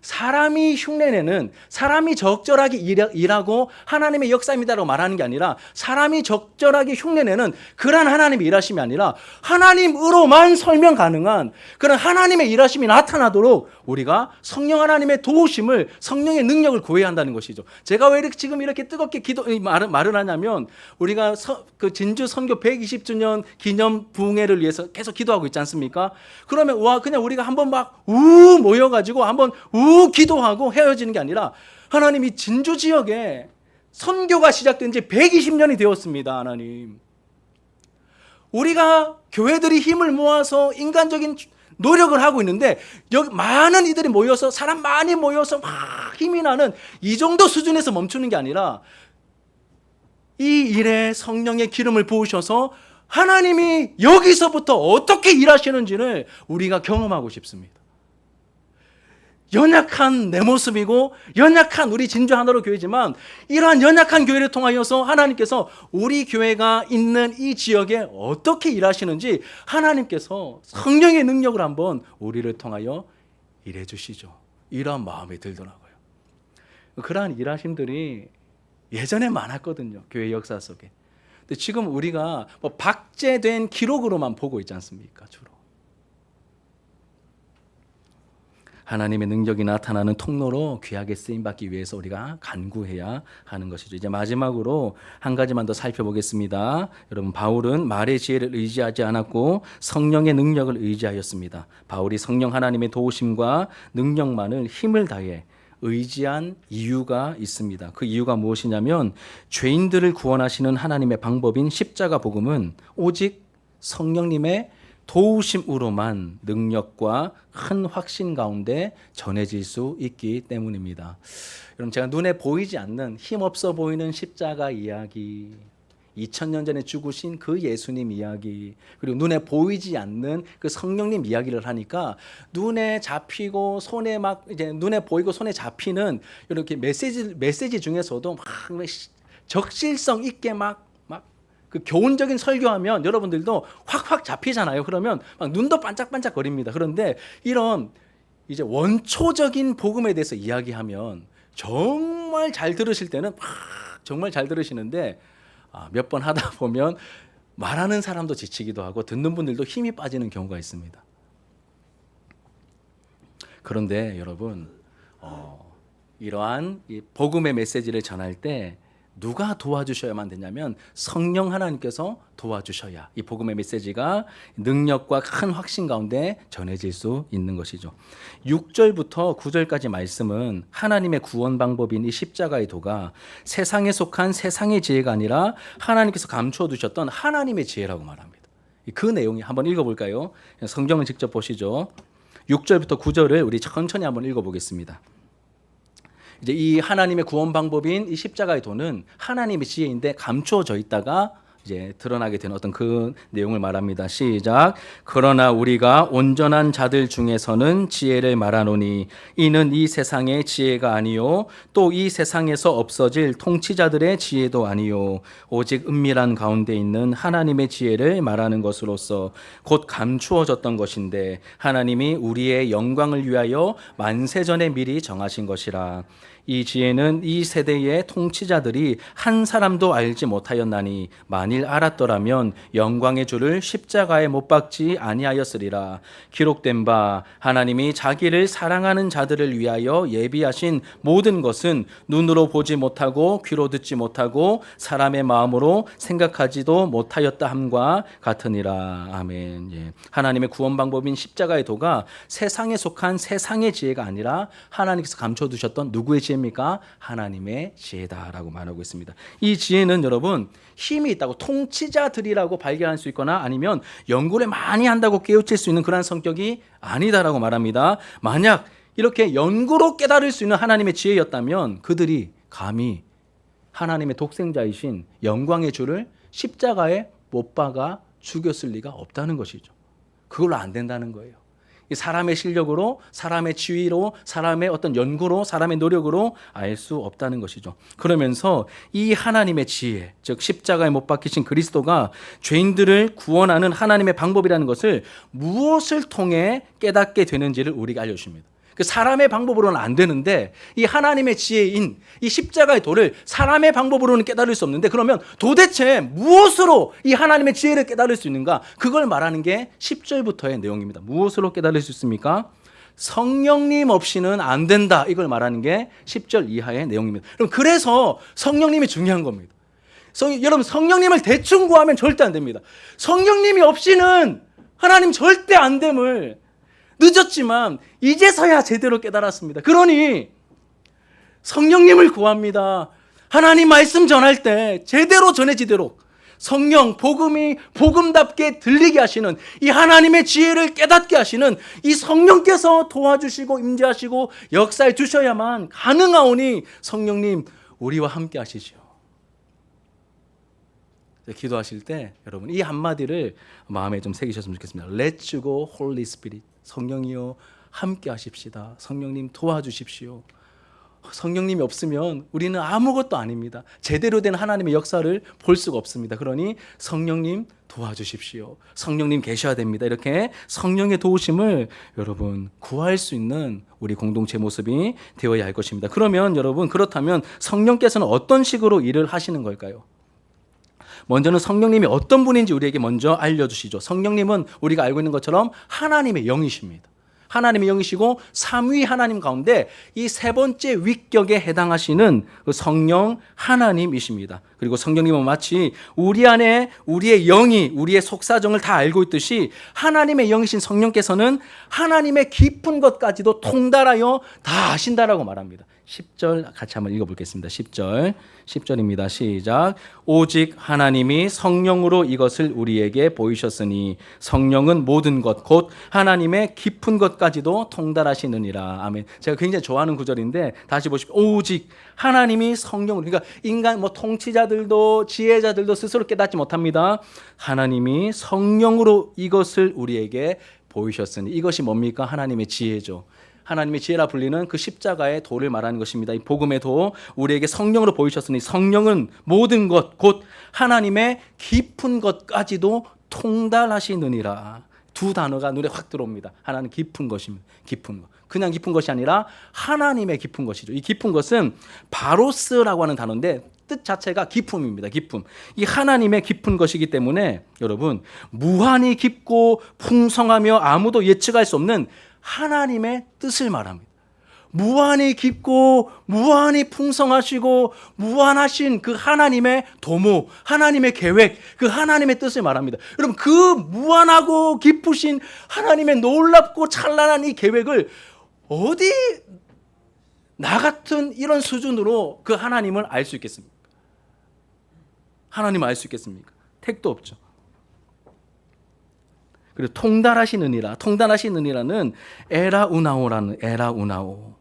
사람이 흉내내는, 사람이 적절하게 일하고 하나님의 역사입니다라고 말하는 게 아니라, 사람이 적절하게 흉내내는 그런 하나님의 일하심이 아니라 하나님으로만 설명 가능한 그런 하나님의 일하심이 나타나도록 우리가 성령 하나님의 도우심을, 성령의 능력을 구해야 한다는 것이죠. 제가 왜 지금 이렇게 뜨겁게 말을 하냐면, 우리가 그 진주 선교 120주년 기념 부흥회를 위해서 계속 기도하고 있지 않습니까? 그러면 그냥 우리가 한번 막 모여가지고 한번 기도하고 헤어지는 게 아니라, 하나님, 이 진주 지역에 선교가 시작된 지 120년이 되었습니다. 하나님, 우리가 교회들이 힘을 모아서 인간적인 노력을 하고 있는데, 여기 많은 이들이 모여서, 사람 많이 모여서 막 힘이 나는 이 정도 수준에서 멈추는 게 아니라, 이 일에 성령의 기름을 부으셔서 하나님이 여기서부터 어떻게 일하시는지를 우리가 경험하고 싶습니다. 연약한 내 모습이고 연약한 우리 진주 하나로 교회지만 이러한 연약한 교회를 통하여서 하나님께서 우리 교회가 있는 이 지역에 어떻게 일하시는지 하나님께서 성령의 능력을 한번 우리를 통하여 일해 주시죠. 이러한 마음이 들더라고요. 그러한 일하심들이 예전에 많았거든요. 교회 역사 속에. 근데 지금 우리가 뭐 박제된 기록으로만 보고 있지 않습니까? 주로. 하나님의 능력이 나타나는 통로로 귀하게 쓰임받기 위해서 우리가 간구해야 하는 것이죠. 이제 마지막으로 한 가지만 더 살펴보겠습니다. 여러분, 바울은 말의 지혜를 의지하지 않았고 성령의 능력을 의지하였습니다. 바울이 성령 하나님의 도우심과 능력만을 힘을 다해 의지한 이유가 있습니다. 그 이유가 무엇이냐면 죄인들을 구원하시는 하나님의 방법인 십자가 복음은 오직 성령님의 도우심으로만 능력과 큰 확신 가운데 전해질 수 있기 때문입니다. 여러분, 제가 눈에 보이지 않는 힘없어 보이는 십자가 이야기, 2000년 전에 죽으신 그 예수님 이야기, 그리고 눈에 보이지 않는 그 성령님 이야기를 하니까 눈에 잡히고 손에 막 이제 눈에 보이고 손에 잡히는 이렇게 메시지 중에서도 막 적실성 있게 막 그 교훈적인 설교하면 여러분들도 확확 잡히잖아요. 그러면 막 눈도 반짝반짝 거립니다. 그런데 이런 이제 원초적인 복음에 대해서 이야기하면 정말 잘 들으실 때는 막 정말 잘 들으시는데 몇 번 하다 보면 말하는 사람도 지치기도 하고 듣는 분들도 힘이 빠지는 경우가 있습니다. 그런데 여러분, 이러한 이 복음의 메시지를 전할 때 누가 도와주셔야만 되냐면 성령 하나님께서 도와주셔야 이 복음의 메시지가 능력과 큰 확신 가운데 전해질 수 있는 것이죠. 6절부터 9절까지 말씀은 하나님의 구원 방법인 이 십자가의 도가 세상에 속한 세상의 지혜가 아니라 하나님께서 감추어 두셨던 하나님의 지혜라고 말합니다. 그 내용이 한번 읽어볼까요? 성경을 직접 보시죠. 6절부터 9절을 우리 천천히 한번 읽어보겠습니다. 이제 이 하나님의 구원 방법인 이 십자가의 도는 하나님의 지혜인데 감추어져 있다가 이제 드러나게 되는 어떤 그 내용을 말합니다. 시작. 그러나 우리가 온전한 자들 중에서는 지혜를 말하노니 이는 이 세상의 지혜가 아니요 또 이 세상에서 없어질 통치자들의 지혜도 아니요 오직 은밀한 가운데 있는 하나님의 지혜를 말하는 것으로서 곧 감추어졌던 것인데 하나님이 우리의 영광을 위하여 만세전에 미리 정하신 것이라. 이 지혜는 이 세대의 통치자들이 한 사람도 알지 못하였나니 만일 알았더라면 영광의 주를 십자가에 못 박지 아니하였으리라. 기록된 바 하나님이 자기를 사랑하는 자들을 위하여 예비하신 모든 것은 눈으로 보지 못하고 귀로 듣지 못하고 사람의 마음으로 생각하지도 못하였다 함과 같으니라. 아멘. 예. 하나님의 구원 방법인 십자가의 도가 세상에 속한 세상의 지혜가 아니라 하나님께서 감춰두셨던 누구의 지혜 입니까? 하나님의 지혜다라고 말하고 있습니다. 이 지혜는 여러분 힘이 있다고 통치자들이라고 발견할 수 있거나 아니면 연구를 많이 한다고 깨우칠 수 있는 그런 성격이 아니다라고 말합니다. 만약 이렇게 연구로 깨달을 수 있는 하나님의 지혜였다면 그들이 감히 하나님의 독생자이신 영광의 주를 십자가에 못 박아 죽였을 리가 없다는 것이죠. 그걸로 안 된다는 거예요. 사람의 실력으로, 사람의 지위로, 사람의 어떤 연구로, 사람의 노력으로 알 수 없다는 것이죠. 그러면서 이 하나님의 지혜, 즉 십자가에 못 박히신 그리스도가 죄인들을 구원하는 하나님의 방법이라는 것을 무엇을 통해 깨닫게 되는지를 우리가 알려주십니다. 그 사람의 방법으로는 안 되는데 이 하나님의 지혜인 이 십자가의 도를 사람의 방법으로는 깨달을 수 없는데 그러면 도대체 무엇으로 이 하나님의 지혜를 깨달을 수 있는가? 그걸 말하는 게 10절부터의 내용입니다. 무엇으로 깨달을 수 있습니까? 성령님 없이는 안 된다. 이걸 말하는 게 10절 이하의 내용입니다. 그래서 성령님이 중요한 겁니다. 여러분 성령님을 대충 구하면 절대 안 됩니다. 성령님이 없이는 하나님 절대 안 됨을 늦었지만 이제서야 제대로 깨달았습니다. 그러니 성령님을 구합니다. 하나님 말씀 전할 때 제대로 전해지도록 성령, 복음이 복음답게 들리게 하시는 이 하나님의 지혜를 깨닫게 하시는 이 성령께서 도와주시고 임재하시고 역사해 주셔야만 가능하오니 성령님 우리와 함께 하시죠. 기도하실 때 여러분 이 한마디를 마음에 좀 새기셨으면 좋겠습니다. Let's go Holy Spirit. 성령이여 함께 하십시다. 성령님 도와주십시오. 성령님이 없으면 우리는 아무것도 아닙니다. 제대로 된 하나님의 역사를 볼 수가 없습니다. 그러니 성령님 도와주십시오. 성령님 계셔야 됩니다. 이렇게 성령의 도우심을 여러분 구할 수 있는 우리 공동체 모습이 되어야 할 것입니다. 그러면 여러분, 그렇다면 성령께서는 어떤 식으로 일을 하시는 걸까요? 먼저는 성령님이 어떤 분인지 우리에게 먼저 알려주시죠. 성령님은 우리가 알고 있는 것처럼 하나님의 영이십니다. 하나님의 영이시고 삼위 하나님 가운데 이 세 번째 위격에 해당하시는 그 성령 하나님이십니다. 그리고 성령님은 마치 우리 안에 우리의 영이 우리의 속사정을 다 알고 있듯이 하나님의 영이신 성령께서는 하나님의 깊은 것까지도 통달하여 다 아신다라고 말합니다. 10절 같이 한번 읽어보겠습니다. 10절입니다. 시작. 오직 하나님이 성령으로 이것을 우리에게 보이셨으니 성령은 모든 것 곧 하나님의 깊은 것까지도 통달하시느니라. 아멘. 제가 굉장히 좋아하는 구절인데 다시 보십시오. 오직 하나님이 성령으로, 그러니까 인간 통치자들도 지혜자들도 스스로 깨닫지 못합니다. 하나님이 성령으로 이것을 우리에게 보이셨으니, 이것이 뭡니까? 하나님의 지혜죠. 하나님의 지혜라 불리는 그 십자가의 도를 말하는 것입니다. 이 복음의 도, 우리에게 성령으로 보이셨으니 성령은 모든 것 곧 하나님의 깊은 것까지도 통달하시느니라. 두 단어가 눈에 확 들어옵니다. 하나는 깊은 것입니다. 깊은 것. 그냥 깊은 것이 아니라 하나님의 깊은 것이죠. 이 깊은 것은 바로스라고 하는 단어인데 뜻 자체가 기품입니다. 기품. 이 하나님의 깊은 것이기 때문에 여러분, 무한히 깊고 풍성하며 아무도 예측할 수 없는 하나님의 뜻을 말합니다. 무한히 깊고 무한히 풍성하시고 무한하신 그 하나님의 도모, 하나님의 계획, 그 하나님의 뜻을 말합니다. 여러분, 그 무한하고 깊으신 하나님의 놀랍고 찬란한 이 계획을 어디 나 같은 이런 수준으로 그 하나님을 알 수 있겠습니까? 하나님을 알 수 있겠습니까? 택도 없죠. 그리고 통달하시느니라는 에라우나오라는 에라우나오,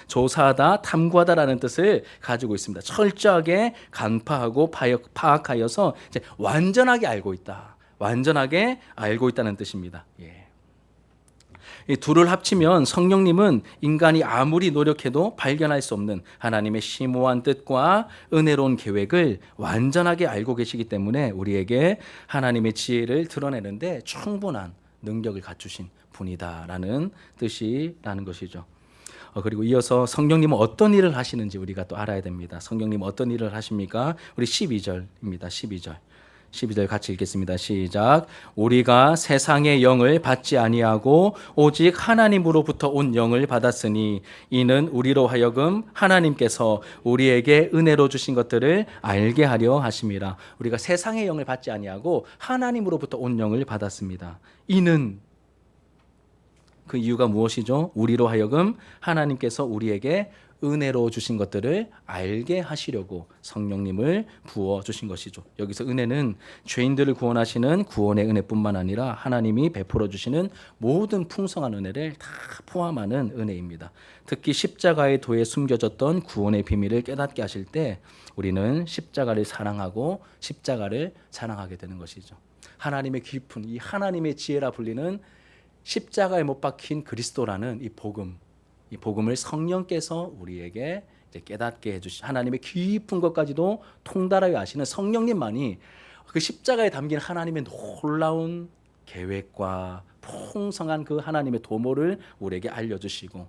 조사하다, 탐구하다라는 뜻을 가지고 있습니다. 철저하게 간파하고 파악하여서 이제 완전하게 알고 있다. 완전하게 알고 있다는 뜻입니다. 예. 이 둘을 합치면 성령님은 인간이 아무리 노력해도 발견할 수 없는 하나님의 심오한 뜻과 은혜로운 계획을 완전하게 알고 계시기 때문에 우리에게 하나님의 지혜를 드러내는데 충분한 능력을 갖추신 분이다라는 뜻이라는 것이죠. 그리고 이어서 성령님은 어떤 일을 하시는지 우리가 또 알아야 됩니다. 성령님은 어떤 일을 하십니까? 우리 12절입니다. 12절 같이 읽겠습니다. 시작. 우리가 세상의 영을 받지 아니하고 오직 하나님으로부터 온 영을 받았으니 이는 우리로 하여금 하나님께서 우리에게 은혜로 주신 것들을 알게 하려 하심이라. 우리가 세상의 영을 받지 아니하고 하나님으로부터 온 영을 받았습니다. 이는, 그 이유가 무엇이죠? 우리로 하여금 하나님께서 우리에게 은혜로 주신 것들을 알게 하시려고 성령님을 부어주신 것이죠. 여기서 은혜는 죄인들을 구원하시는 구원의 은혜뿐만 아니라 하나님이 베풀어 주시는 모든 풍성한 은혜를 다 포함하는 은혜입니다. 특히 십자가의 도에 숨겨졌던 구원의 비밀을 깨닫게 하실 때 우리는 십자가를 사랑하고 십자가를 사랑하게 되는 것이죠. 하나님의 깊은, 이 하나님의 지혜라 불리는 십자가에 못 박힌 그리스도라는 이 복음을 성령께서 우리에게 이제 깨닫게 해주시, 하나님의 깊은 것까지도 통달하여 아시는 성령님만이 그 십자가에 담긴 하나님의 놀라운 계획과 풍성한 그 하나님의 도모를 우리에게 알려주시고,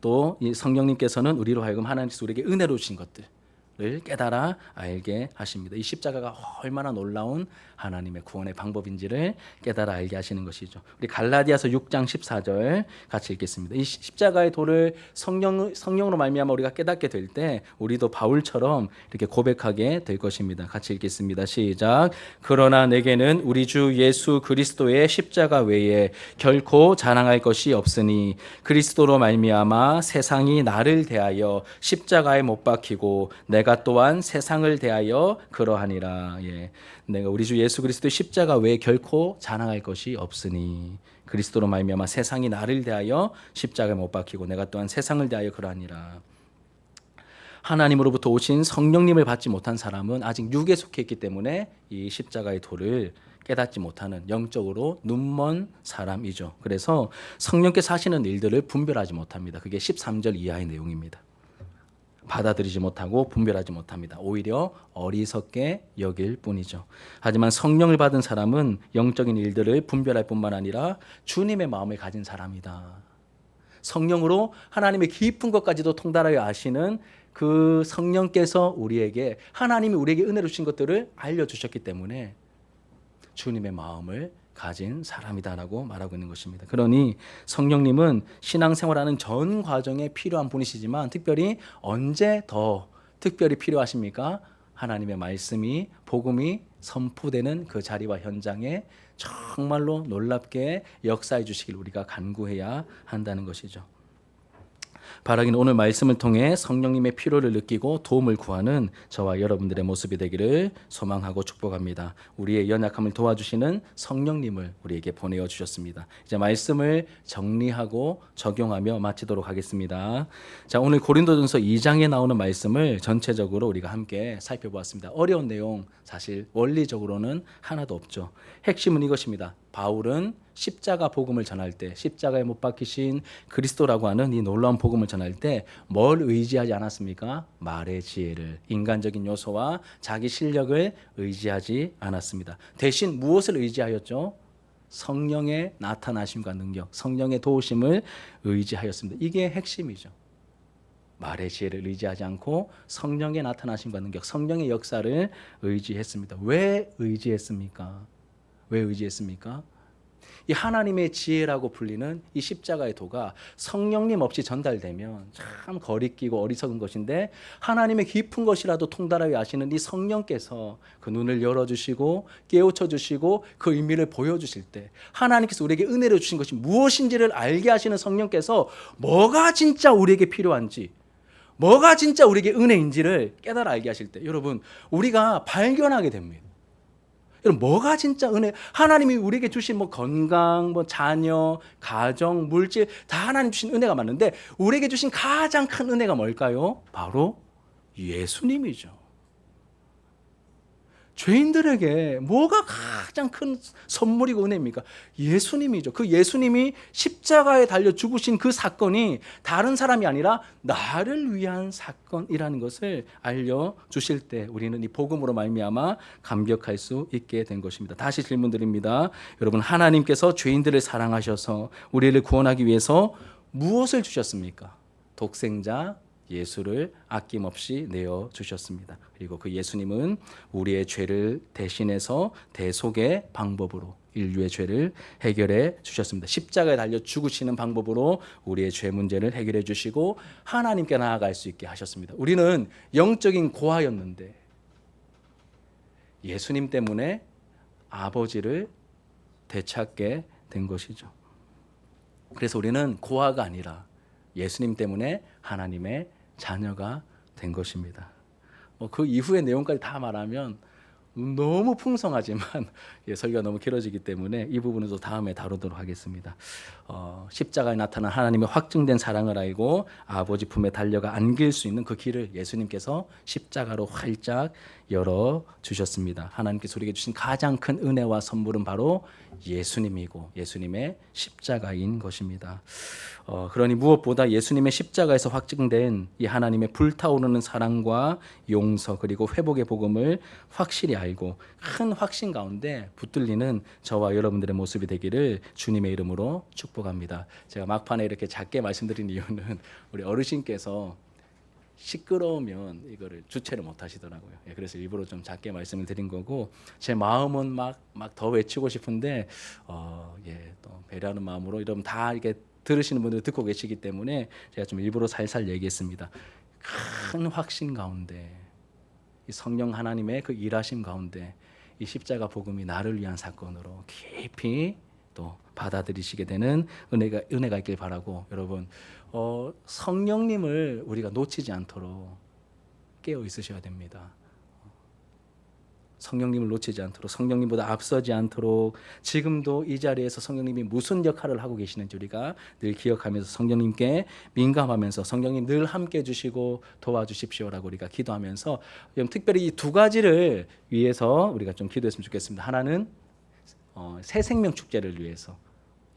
또 이 성령님께서는 우리로 하여금 하나님께서 우리에게 은혜로 주신 것들을 깨달아 알게 하십니다. 이 십자가가 얼마나 놀라운 하나님의 구원의 방법인지를 깨달아 알게 하시는 것이죠. 우리 갈라디아서 6장 14절 같이 읽겠습니다. 이 십자가의 도를 성령으로 말미암아 우리가 깨닫게 될 때 우리도 바울처럼 이렇게 고백하게 될 것입니다. 같이 읽겠습니다. 시작. 그러나 내게는 우리 주 예수 그리스도의 십자가 외에 결코 자랑할 것이 없으니 그리스도로 말미암아 세상이 나를 대하여 십자가에 못 박히고 내가 또한 세상을 대하여 그러하니라. 예. 내가 우리 주 예수 그리스도의 십자가 외에 결코 자랑할 것이 없으니 그리스도로 말미암아 세상이 나를 대하여 십자가에 못 박히고 내가 또한 세상을 대하여 그러하니라. 하나님으로부터 오신 성령님을 받지 못한 사람은 아직 육에 속해 있기 때문에 이 십자가의 도를 깨닫지 못하는 영적으로 눈먼 사람이죠. 그래서 성령께서 하시는 일들을 분별하지 못합니다. 그게 13절 이하의 내용입니다. 받아들이지 못하고 분별하지 못합니다. 오히려 어리석게 여길 뿐이죠. 하지만 성령을 받은 사람은 영적인 일들을 분별할 뿐만 아니라 주님의 마음을 가진 사람이다. 성령으로 하나님의 깊은 것까지도 통달하여 아시는 그 성령께서 하나님이 우리에게 은혜로 주신 것들을 알려주셨기 때문에 주님의 마음을 가진 사람이다라고 말하고 있는 것입니다. 그러니 성령님은 신앙생활하는 전 과정에 필요한 분이시지만 특별히 언제 더 특별히 필요하십니까? 하나님의 말씀이 복음이 선포되는 그 자리와 현장에 정말로 놀랍게 역사해 주시길 우리가 간구해야 한다는 것이죠. 바라기는 오늘 말씀을 통해 성령님의 필요를 느끼고 도움을 구하는 저와 여러분들의 모습이 되기를 소망하고 축복합니다. 우리의 연약함을 도와주시는 성령님을 우리에게 보내어 주셨습니다. 이제 말씀을 정리하고 적용하며 마치도록 하겠습니다. 자, 오늘 고린도전서 2장에 나오는 말씀을 전체적으로 우리가 함께 살펴보았습니다. 어려운 내용 사실 원리적으로는 하나도 없죠. 핵심은 이것입니다. 바울은 십자가 복음을 전할 때, 십자가에 못 박히신 그리스도라고 하는 이 놀라운 복음을 전할 때 뭘 의지하지 않았습니까? 말의 지혜를, 인간적인 요소와 자기 실력을 의지하지 않았습니다. 대신 무엇을 의지하였죠? 성령의 나타나심과 능력, 성령의 도우심을 의지하였습니다. 이게 핵심이죠. 말의 지혜를 의지하지 않고 성령의 나타나심과 능력, 성령의 역사를 의지했습니다. 왜 의지했습니까? 왜 의지했습니까? 이 하나님의 지혜라고 불리는 이 십자가의 도가 성령님 없이 전달되면 참 거리끼고 어리석은 것인데 하나님의 깊은 것이라도 통달하여 아시는 이 성령께서 그 눈을 열어주시고 깨우쳐 주시고 그 의미를 보여주실 때 하나님께서 우리에게 은혜를 주신 것이 무엇인지를 알게 하시는 성령께서 뭐가 진짜 우리에게 필요한지, 뭐가 진짜 우리에게 은혜인지를 깨달아 알게 하실 때 여러분 우리가 발견하게 됩니다. 여러분 뭐가 진짜 은혜? 하나님이 우리에게 주신 건강, 자녀, 가정, 물질 다 하나님 주신 은혜가 많은데 우리에게 주신 가장 큰 은혜가 뭘까요? 바로 예수님이죠. 죄인들에게 뭐가 가장 큰 선물이고 은혜입니까? 예수님이죠. 그 예수님이 십자가에 달려 죽으신 그 사건이 다른 사람이 아니라 나를 위한 사건이라는 것을 알려주실 때 우리는 이 복음으로 말미암아 감격할 수 있게 된 것입니다. 다시 질문드립니다. 여러분 하나님께서 죄인들을 사랑하셔서 우리를 구원하기 위해서 무엇을 주셨습니까? 독생자 예수를 아낌없이 내어주셨습니다. 그리고 그 예수님은 우리의 죄를 대신해서 대속의 방법으로 인류의 죄를 해결해 주셨습니다. 십자가에 달려 죽으시는 방법으로 우리의 죄 문제를 해결해 주시고 하나님께 나아갈 수 있게 하셨습니다. 우리는 영적인 고아였는데 예수님 때문에 아버지를 되찾게 된 것이죠. 그래서 우리는 고아가 아니라 예수님 때문에 하나님의 자녀가 된 것입니다. 그 이후의 내용까지 다 말하면 너무 풍성하지만 설교가 너무 길어지기 때문에 이 부분은 또 다음에 다루도록 하겠습니다. 십자가에 나타난 하나님의 확증된 사랑을 알고 아버지 품에 달려가 안길 수 있는 그 길을 예수님께서 십자가로 활짝 열어주셨습니다. 하나님께서 우리에게 주신 가장 큰 은혜와 선물은 바로 예수님이고 예수님의 십자가인 것입니다. 그러니 무엇보다 예수님의 십자가에서 확증된 이 하나님의 불타오르는 사랑과 용서 그리고 회복의 복음을 확실히 알고 큰 확신 가운데 붙들리는 저와 여러분들의 모습이 되기를 주님의 이름으로 축복합니다. 제가 막판에 이렇게 작게 말씀드린 이유는 우리 어르신께서 시끄러우면 이거를 주체를 못 하시더라고요. 그래서 일부러 좀 작게 말씀을 드린 거고 제 마음은 막 더 외치고 싶은데 또 배려하는 마음으로 이러면 다 이렇게 들으시는 분들 듣고 계시기 때문에 제가 좀 일부러 살살 얘기했습니다. 큰 확신 가운데 이 성령 하나님의 그 일하심 가운데 이 십자가 복음이 나를 위한 사건으로 깊이 또 받아들이시게 되는 은혜가 있길 바라고 여러분 성령님을 우리가 놓치지 않도록 깨어 있으셔야 됩니다. 성령님을 놓치지 않도록 성령님보다 앞서지 않도록 지금도 이 자리에서 성령님이 무슨 역할을 하고 계시는지 우리가 늘 기억하면서 성령님께 민감하면서 성령님 늘 함께 해주시고 도와주십시오라고 우리가 기도하면서 특별히 이 두 가지를 위해서 우리가 좀 기도했으면 좋겠습니다. 하나는 새 생명 축제를 위해서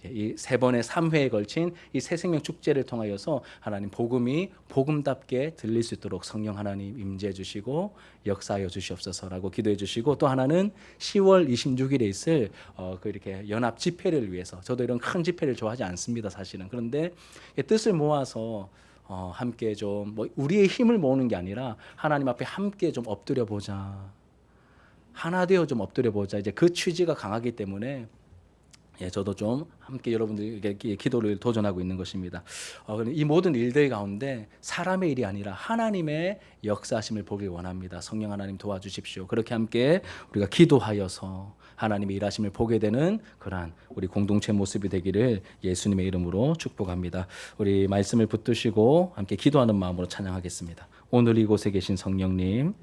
이 세 번의 3회에 걸친 이 새 생명 축제를 통하여서 하나님 복음이 복음답게 들릴 수 있도록 성령 하나님 임재해 주시고 역사하여 주시옵소서라고 기도해 주시고, 또 하나는 10월 26일에 있을 그 이렇게 연합 집회를 위해서, 저도 이런 큰 집회를 좋아하지 않습니다 사실은. 그런데 뜻을 모아서 함께 좀 뭐 우리의 힘을 모으는 게 아니라 하나님 앞에 함께 좀 엎드려 보자, 하나 되어 좀 엎드려 보자, 이제 그 취지가 강하기 때문에 저도 좀 함께 여러분들에게 기도를 도전하고 있는 것입니다. 이 모든 일들 가운데 사람의 일이 아니라 하나님의 역사하심을 보길 원합니다. 성령 하나님 도와주십시오. 그렇게 함께 우리가 기도하여서 하나님의 일하심을 보게 되는 그러한 우리 공동체 모습이 되기를 예수님의 이름으로 축복합니다. 우리 말씀을 붙드시고 함께 기도하는 마음으로 찬양하겠습니다. 오늘 이곳에 계신 성령님,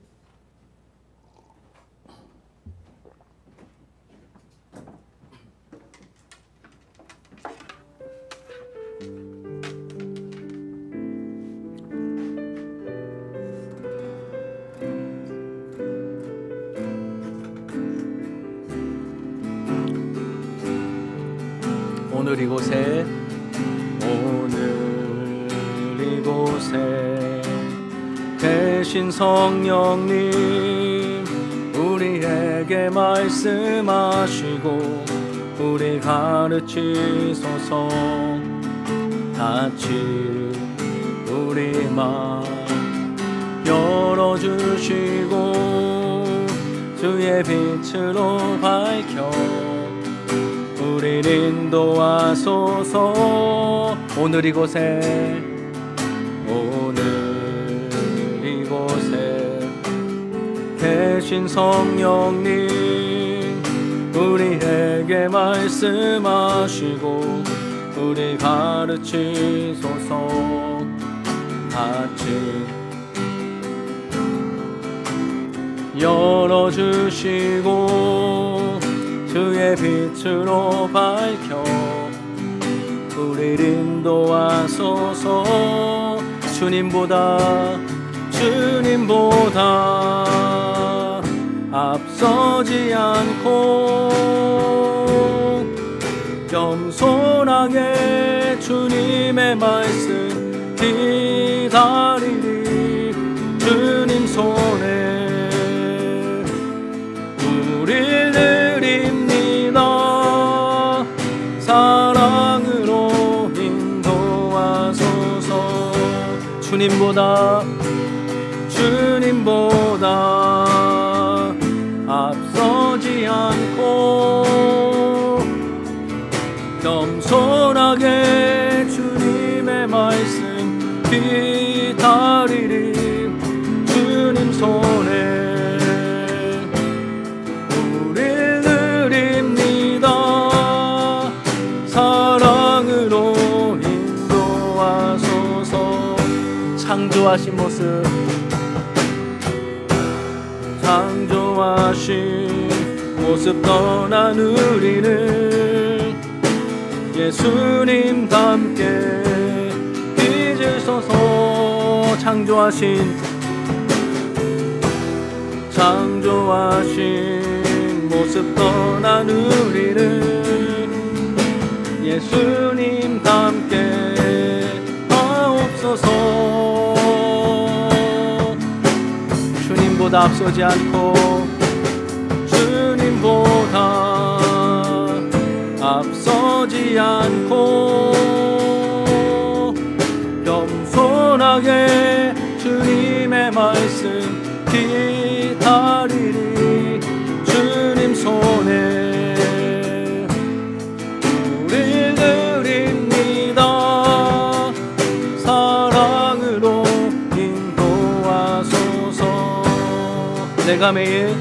오늘 이곳에 계신 성령님, 우리에게 말씀하시고 우리 가르치소서. 같이 우리 마음 열어주시고 주의 빛으로 밝혀 우리를 인도하소서. 오늘 이곳에 계신 성령님, 우리에게 말씀하시고 우리 가르치소서. 같이 열어주시고 주의 빛으로 밝혀 우리를 인도하소서. 주님보다 앞서지 않고 겸손하게 주님의 말씀 기다리리. 주님 손에 우릴 드립니다. 사랑으로 인도하소서. 주님보다 앞서지 않고 겸손하게 주님의 말씀 기다리리. 주님 손에 우릴 드립니다. 사랑으로 인도하소서. 창조하신 모습 떠난 우리는 예수님 함께 빚으소서. 창조하신 모습 떠난 우리는 예수님 함께 하옵소서. 주님보다 앞서지 않고 앞서지 않고 겸손하게 주님의 말씀 기다리리. 주님 손에 우릴 드립니다. 사랑으로 인도하소서. 내가 매일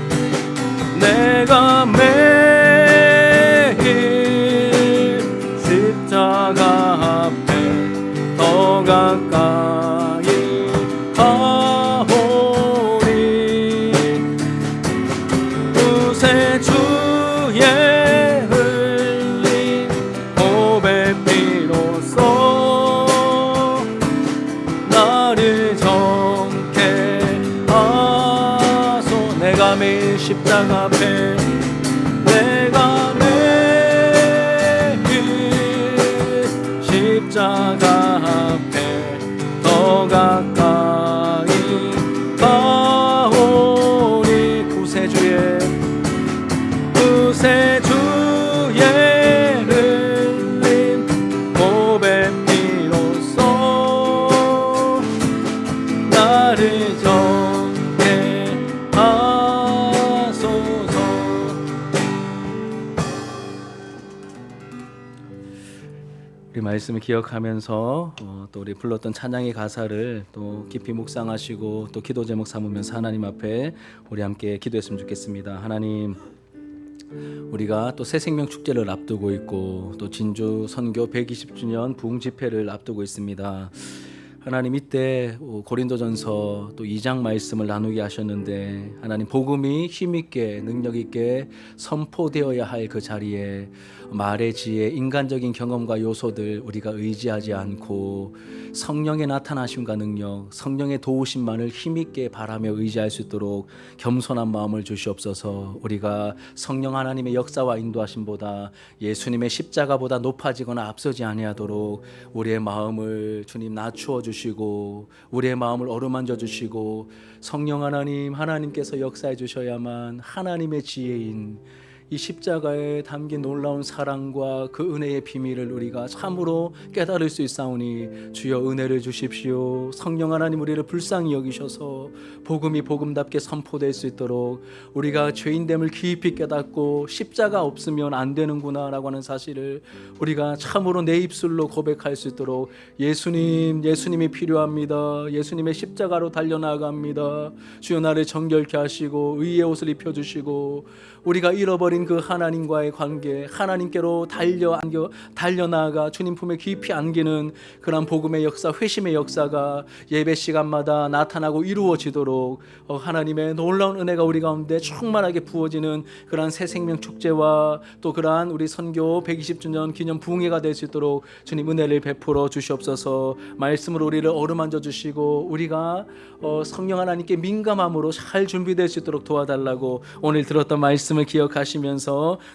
십자가 앞에 더 가까이 가오리. 구세주의 흘린 보배 피로써 나를 정케 하소. 내가 매일 십자가 앞에 십자가 앞에 더 가까이 가오니 구세주의 흘린 고백 피로써 나를 정케 하소서. 우리 말씀을 기억하면서 또 우리 불렀던 찬양의 가사를 또 깊이 묵상하시고 또 기도 제목 삼으면서 하나님 앞에 우리 함께 기도했으면 좋겠습니다. 하나님, 우리가 또 새생명 축제를 앞두고 있고 또 진주 선교 120주년 부흥 집회를 앞두고 있습니다. 하나님, 이때 고린도전서 또 2장 말씀을 나누게 하셨는데 하나님, 복음이 힘있게 능력있게 선포되어야 할 그 자리에 말의 지혜, 인간적인 경험과 요소들 우리가 의지하지 않고 성령의 나타나심과 능력, 성령의 도우심만을 힘있게 바라며 의지할 수 있도록 겸손한 마음을 주시옵소서. 우리가 성령 하나님의 역사와 인도하심보다 예수님의 십자가보다 높아지거나 앞서지 아니하도록 우리의 마음을 주님 낮추어 주시고 우리의 마음을 어루만져 주시고 성령 하나님, 하나님께서 역사해 주셔야만 하나님의 지혜인 이 십자가에 담긴 놀라운 사랑과 그 은혜의 비밀을 우리가 참으로 깨달을 수 있사오니 주여 은혜를 주십시오. 성령 하나님, 우리를 불쌍히 여기셔서 복음이 복음답게 선포될 수 있도록 우리가 죄인됨을 깊이 깨닫고 십자가 없으면 안 되는구나 라고 하는 사실을 우리가 참으로 내 입술로 고백할 수 있도록 예수님이 필요합니다. 예수님의 십자가로 달려나갑니다. 주여 나를 정결케 하시고 의의 옷을 입혀주시고 우리가 잃어버린 그 하나님과의 관계, 하나님께로 달려나가 주님 품에 깊이 안기는 그런 복음의 역사, 회심의 역사가 예배 시간마다 나타나고 이루어지도록 하나님의 놀라운 은혜가 우리 가운데 충만하게 부어지는 그러한 새 생명 축제와 또 그러한 우리 선교 120주년 기념 부흥회가 될 수 있도록 주님 은혜를 베풀어 주시옵소서. 말씀으로 우리를 어루만져 주시고 우리가 성령 하나님께 민감함으로 잘 준비될 수 있도록 도와달라고 오늘 들었던 말씀을 기억하시면서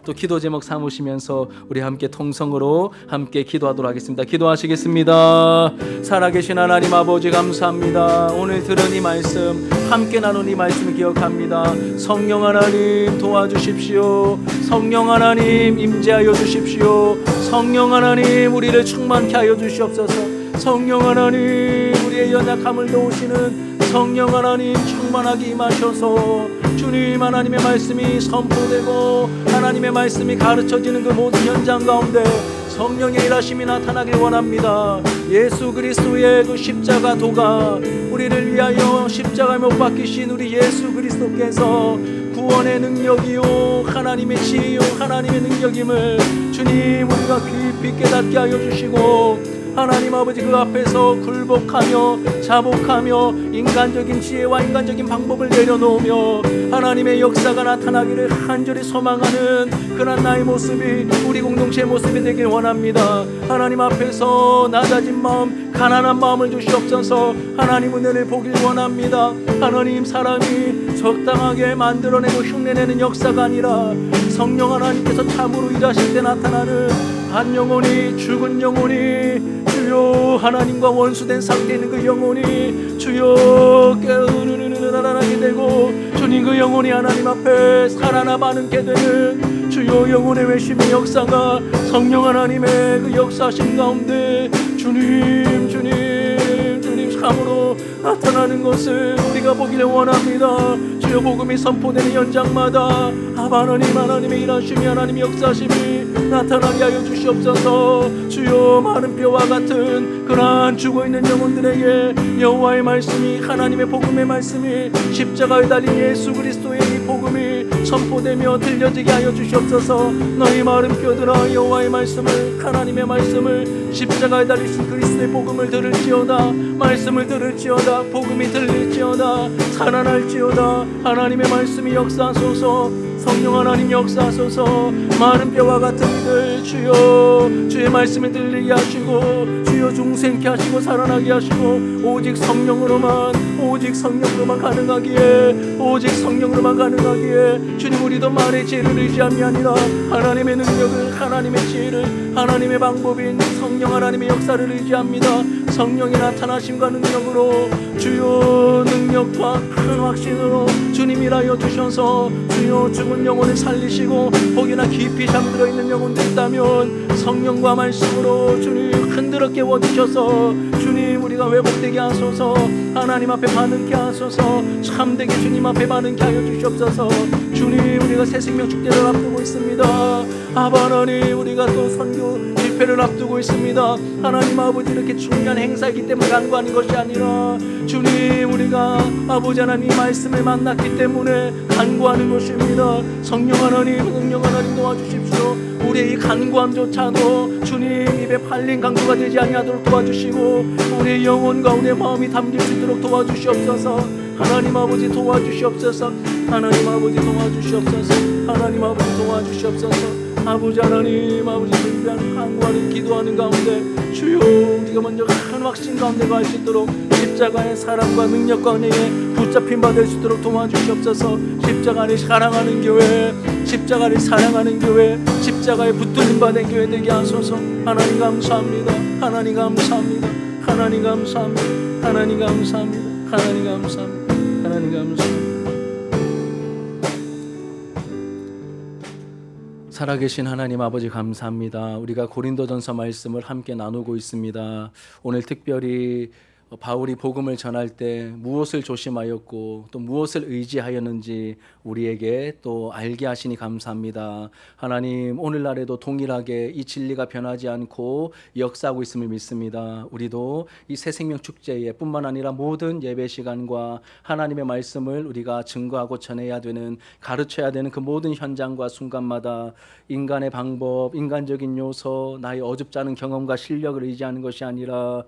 또 기도 제목 삼으시면서 우리 함께 통성으로 함께 기도하도록 하겠습니다. 기도하시겠습니다. 살아계신 하나님 아버지, 감사합니다. 오늘 들은 이 말씀, 함께 나눈 이 말씀을 기억합니다. 성령 하나님 도와주십시오. 성령 하나님 임재하여 주십시오. 성령 하나님 우리를 충만케 하여 주시옵소서. 성령 하나님 우리의 연약함을 도우시는 성령 하나님 충만하게 임하셔서 주님 하나님의 말씀이 선포되고 하나님의 말씀이 가르쳐지는 그 모든 현장 가운데 성령의 일하심이 나타나길 원합니다. 예수 그리스도의 그 십자가 도가 우리를 위하여 십자가에 못 박히신 우리 예수 그리스도께서 구원의 능력이요 하나님의 지혜요 하나님의 능력임을 주님 우리가 깊이 깨닫게 하여 주시고 하나님 아버지 그 앞에서 굴복하며 자복하며 인간적인 지혜와 인간적인 방법을 내려놓으며 하나님의 역사가 나타나기를 간절히 소망하는 그런 나의 모습이 우리 공동체의 모습이 되길 원합니다. 하나님 앞에서 낮아진 마음, 가난한 마음을 주시옵소서. 하나님 은혜를 보길 원합니다. 하나님, 사람이 적당하게 만들어내고 흉내내는 역사가 아니라 성령 하나님께서 참으로 일하실 때 나타나는 한 영혼이, 죽은 영혼이 주여 하나님과 원수된 상태에 있는 그 영혼이 주여 깨어나게 되고 주님 그 영혼이 하나님 앞에 살아나 반응케 되는 주여 영혼의 회심의 역사가 성령 하나님의 그 역사하심 가운데 주님 참으로 나타나는 것을 우리가 보기를 원합니다. 주여 복음이 선포되는 현장마다 하나님의 일하심이 하나님의 역사하심이 나타나게 하여 주시옵소서. 주여 많은 뼈와 같은 그러한 죽어있는 영혼들에게 여호와의 말씀이 하나님의 복음의 말씀이 십자가에 달린 예수 그리스도의 이 복음이 선포되며 들려지게 하여 주시옵소서. 너희 마른 뼈들아 여호와의 말씀을 하나님의 말씀을 십자가에 달리신 그리스도의 복음을 들을지어다. 말씀을 들을지어다. 복음이 들릴지어다. 살아날지어다. 하나님의 말씀이 역사하소서. 성령 하나님 역사하소서. 마른 뼈와 같은 이들 주여 주의 말씀을 들리게 하시고 주여 영생케 하시고 살아나게 하시고 오직 성령으로만 가능하기에, 오직 성령으로만 가능하기에 주님, 우리도 말의 지혜를 의지함이 아니라 하나님의 능력을, 하나님의 지혜를, 하나님의 방법인 성령 하나님의 역사를 의지합니다. 성령의 나타나심과 능력으로, 주여 능력과 큰 확신으로 주님 일하여 주셔서 주여 죽은 영혼을 살리시고 혹여나 깊이 잠들어 있는 영혼도 있다면 성령과 말씀으로 주님 흔들어 깨워주셔서 주님 우리가 회복되게 하소서. 하나님 앞에 반응케 하소서. 참되게 주님 앞에 반응케 하여 주시옵소서. 주님, 우리가 새 생명 축제를 앞두고 있습니다. 아바 하나님, 우리가 또 선교 집회를 앞두고 있습니다. 하나님 아버지, 이렇게 중요한 행사이기 때문에 간구하는 것이 아니라 주님, 우리가 아버지 하나님 말씀을 만났기 때문에 간구하는 것입니다. 성령 하나님, 성령 하나님 도와주십시오. 우리의 이 간구함조차도 주님 입에 팔린 강구가 되지 아니하도록 도와주시고 우리의 영혼과 우리의 마음이 담길 수 있도록 도와주시옵소서. 하나님 아버지 도와주시옵소서. 하나님 아버지 도와주시옵소서. 하나님 아버지 도와주시옵소서. 아버지 하나님, 아버지 준비하는 간구하는 기도하는 가운데 주여, 우리가 먼저 큰 확신 가운데 갈 수 있도록 십자가의 사랑과 능력과 은혜에 붙잡힌 바 될 수 있도록 도와주시옵소서. 십자가를 사랑하는 교회, 십자가를 사랑하는 교회, 십자가에 붙들린 바 된 교회 되게 하소서. 하나님 감사합니다. 하나님 감사합니다. 하나님 감사합니다. 하나님 감사합니다. 하나님 감사합니다. 하나님 감사합니다. 살아계신 하나님 아버지 감사합니다. 우리가 고린도전서 말씀을 함께 나누고 있습니다. 오늘 특별히 바울이 복음을 전할 때 무엇을 조심하였고 또 무엇을 의지하였는지 우리에게 또 알게 하시니 감사합니다. 하나님, 오늘날에도 동일하게 이 진리가 변하지 않고 역사하고 있음을 믿습니다. 우리도 이 새생명 축제에 뿐만 아니라 모든 예배 시간과 하나님의 말씀을 우리가 증거하고 전해야 되는, 가르쳐야 되는 그 모든 현장과 순간마다 인간의 방법, 인간적인 요소, 나의 어줍지 않은 경험과 실력을 의지하는 것이 아니라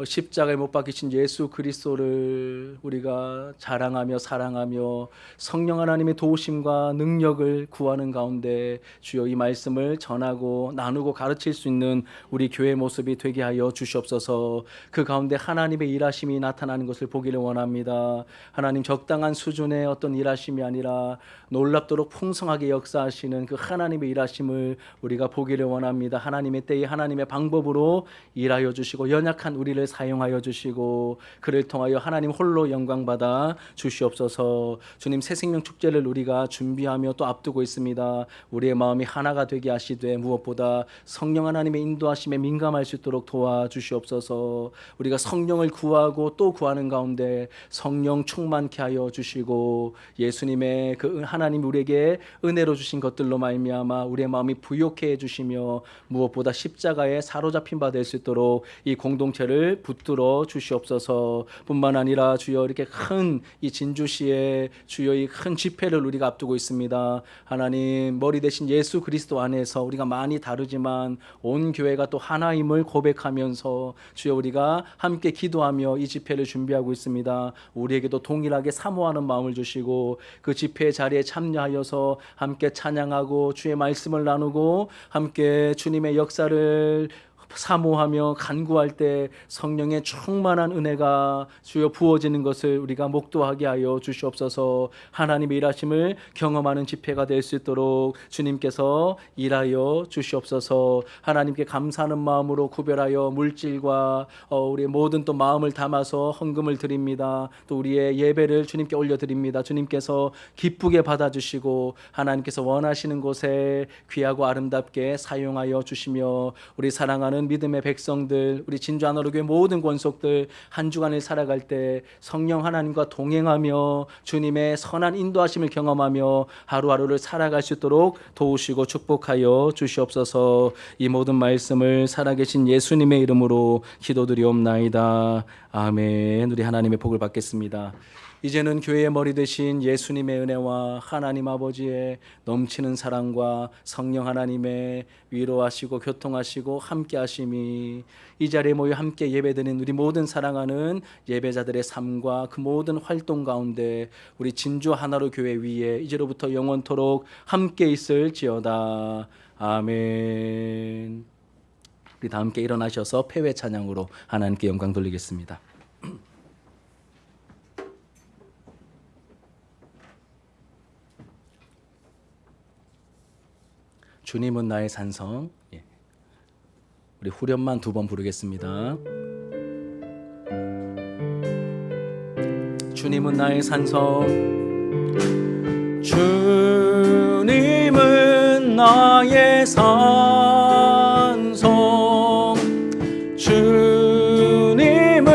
십자가에 못 박히신 예수 그리스도를 우리가 자랑하며 사랑하며 성령 하나님의 도우심과 능력을 구하는 가운데 주여 이 말씀을 전하고 나누고 가르칠 수 있는 우리 교회 모습이 되게 하여 주시옵소서. 그 가운데 하나님의 일하심이 나타나는 것을 보기를 원합니다. 하나님, 적당한 수준의 어떤 일하심이 아니라 놀랍도록 풍성하게 역사하시는 그 하나님의 일하심을 우리가 보기를 원합니다. 하나님의 때에 하나님의 방법으로 일하여 주시고 연약한 우리를 사용하여 주시고 그를 통하여 하나님 홀로 영광받아 주시옵소서. 주님, 새생명 축제를 우리가 준비하며 또 앞두고 있습니다. 우리의 마음이 하나가 되게 하시되 무엇보다 성령 하나님의 인도하심에 민감할 수 있도록 도와주시옵소서. 우리가 성령을 구하고 또 구하는 가운데 성령 충만케 하여 주시고 예수님의 그 하나님 우리에게 은혜로 주신 것들로 말미암아 우리의 마음이 부욕해 해주시며 무엇보다 십자가에 사로잡힌 바 될 수 있도록 이 공동체를 붙들어 주시옵소서. 뿐만 아니라 주여, 이렇게 큰 이 진주시에 주여 이 큰 집회를 우리가 앞두고 있습니다. 하나님, 머리 대신 예수 그리스도 안에서 우리가 많이 다르지만 온 교회가 또 하나임을 고백하면서 주여 우리가 함께 기도하며 이 집회를 준비하고 있습니다. 우리에게도 동일하게 사모하는 마음을 주시고 그 집회 자리에 참여하여서 함께 찬양하고 주의 말씀을 나누고 함께 주님의 역사를 사모하며 간구할 때 성령의 충만한 은혜가 주여 부어지는 것을 우리가 목도하게 하여 주시옵소서. 하나님의 일하심을 경험하는 집회가 될 수 있도록 주님께서 일하여 주시옵소서. 하나님께 감사하는 마음으로 구별하여 물질과 우리의 모든 또 마음을 담아서 헌금을 드립니다. 또 우리의 예배를 주님께 올려드립니다. 주님께서 기쁘게 받아주시고 하나님께서 원하시는 곳에 귀하고 아름답게 사용하여 주시며 우리 사랑하는 믿음의 백성들, 우리 진주 하나로교회 모든 권속들 한 주간을 살아갈 때 성령 하나님과 동행하며 주님의 선한 인도하심을 경험하며 하루하루를 살아갈 수 있도록 도우시고 축복하여 주시옵소서. 이 모든 말씀을 살아계신 예수님의 이름으로 기도드리옵나이다. 아멘. 우리 하나님의 복을 받겠습니다. 이제는 교회의 머리 되신 예수님의 은혜와 하나님 아버지의 넘치는 사랑과 성령 하나님의 위로하시고 교통하시고 함께 하심이 이 자리에 모여 함께 예배드리는 우리 모든 사랑하는 예배자들의 삶과 그 모든 활동 가운데 우리 진주 하나로 교회 위에 이제로부터 영원토록 함께 있을지어다. 아멘. 우리 다 함께 일어나셔서 패회 찬양으로 하나님께 영광 돌리겠습니다. 주님은 나의 산성. 우리 후렴만 2번 부르겠습니다. 주님은 나의 산성, 주님은 나의 산성, 주님은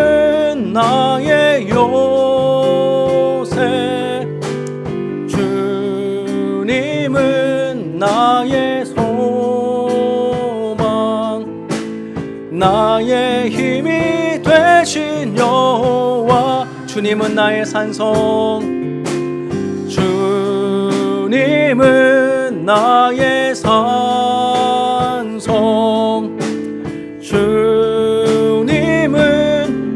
나의 요새, 주님은 나의 소망, 나의 힘이 되신 여호와. 주님은 나의 산성, 주님은 나의 산성, 주님은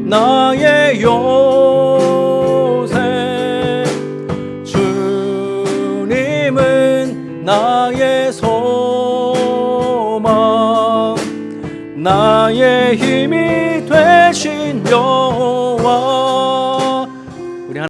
나의 요새, 주님은 나의 소망, 나의 힘이 되신 여호와.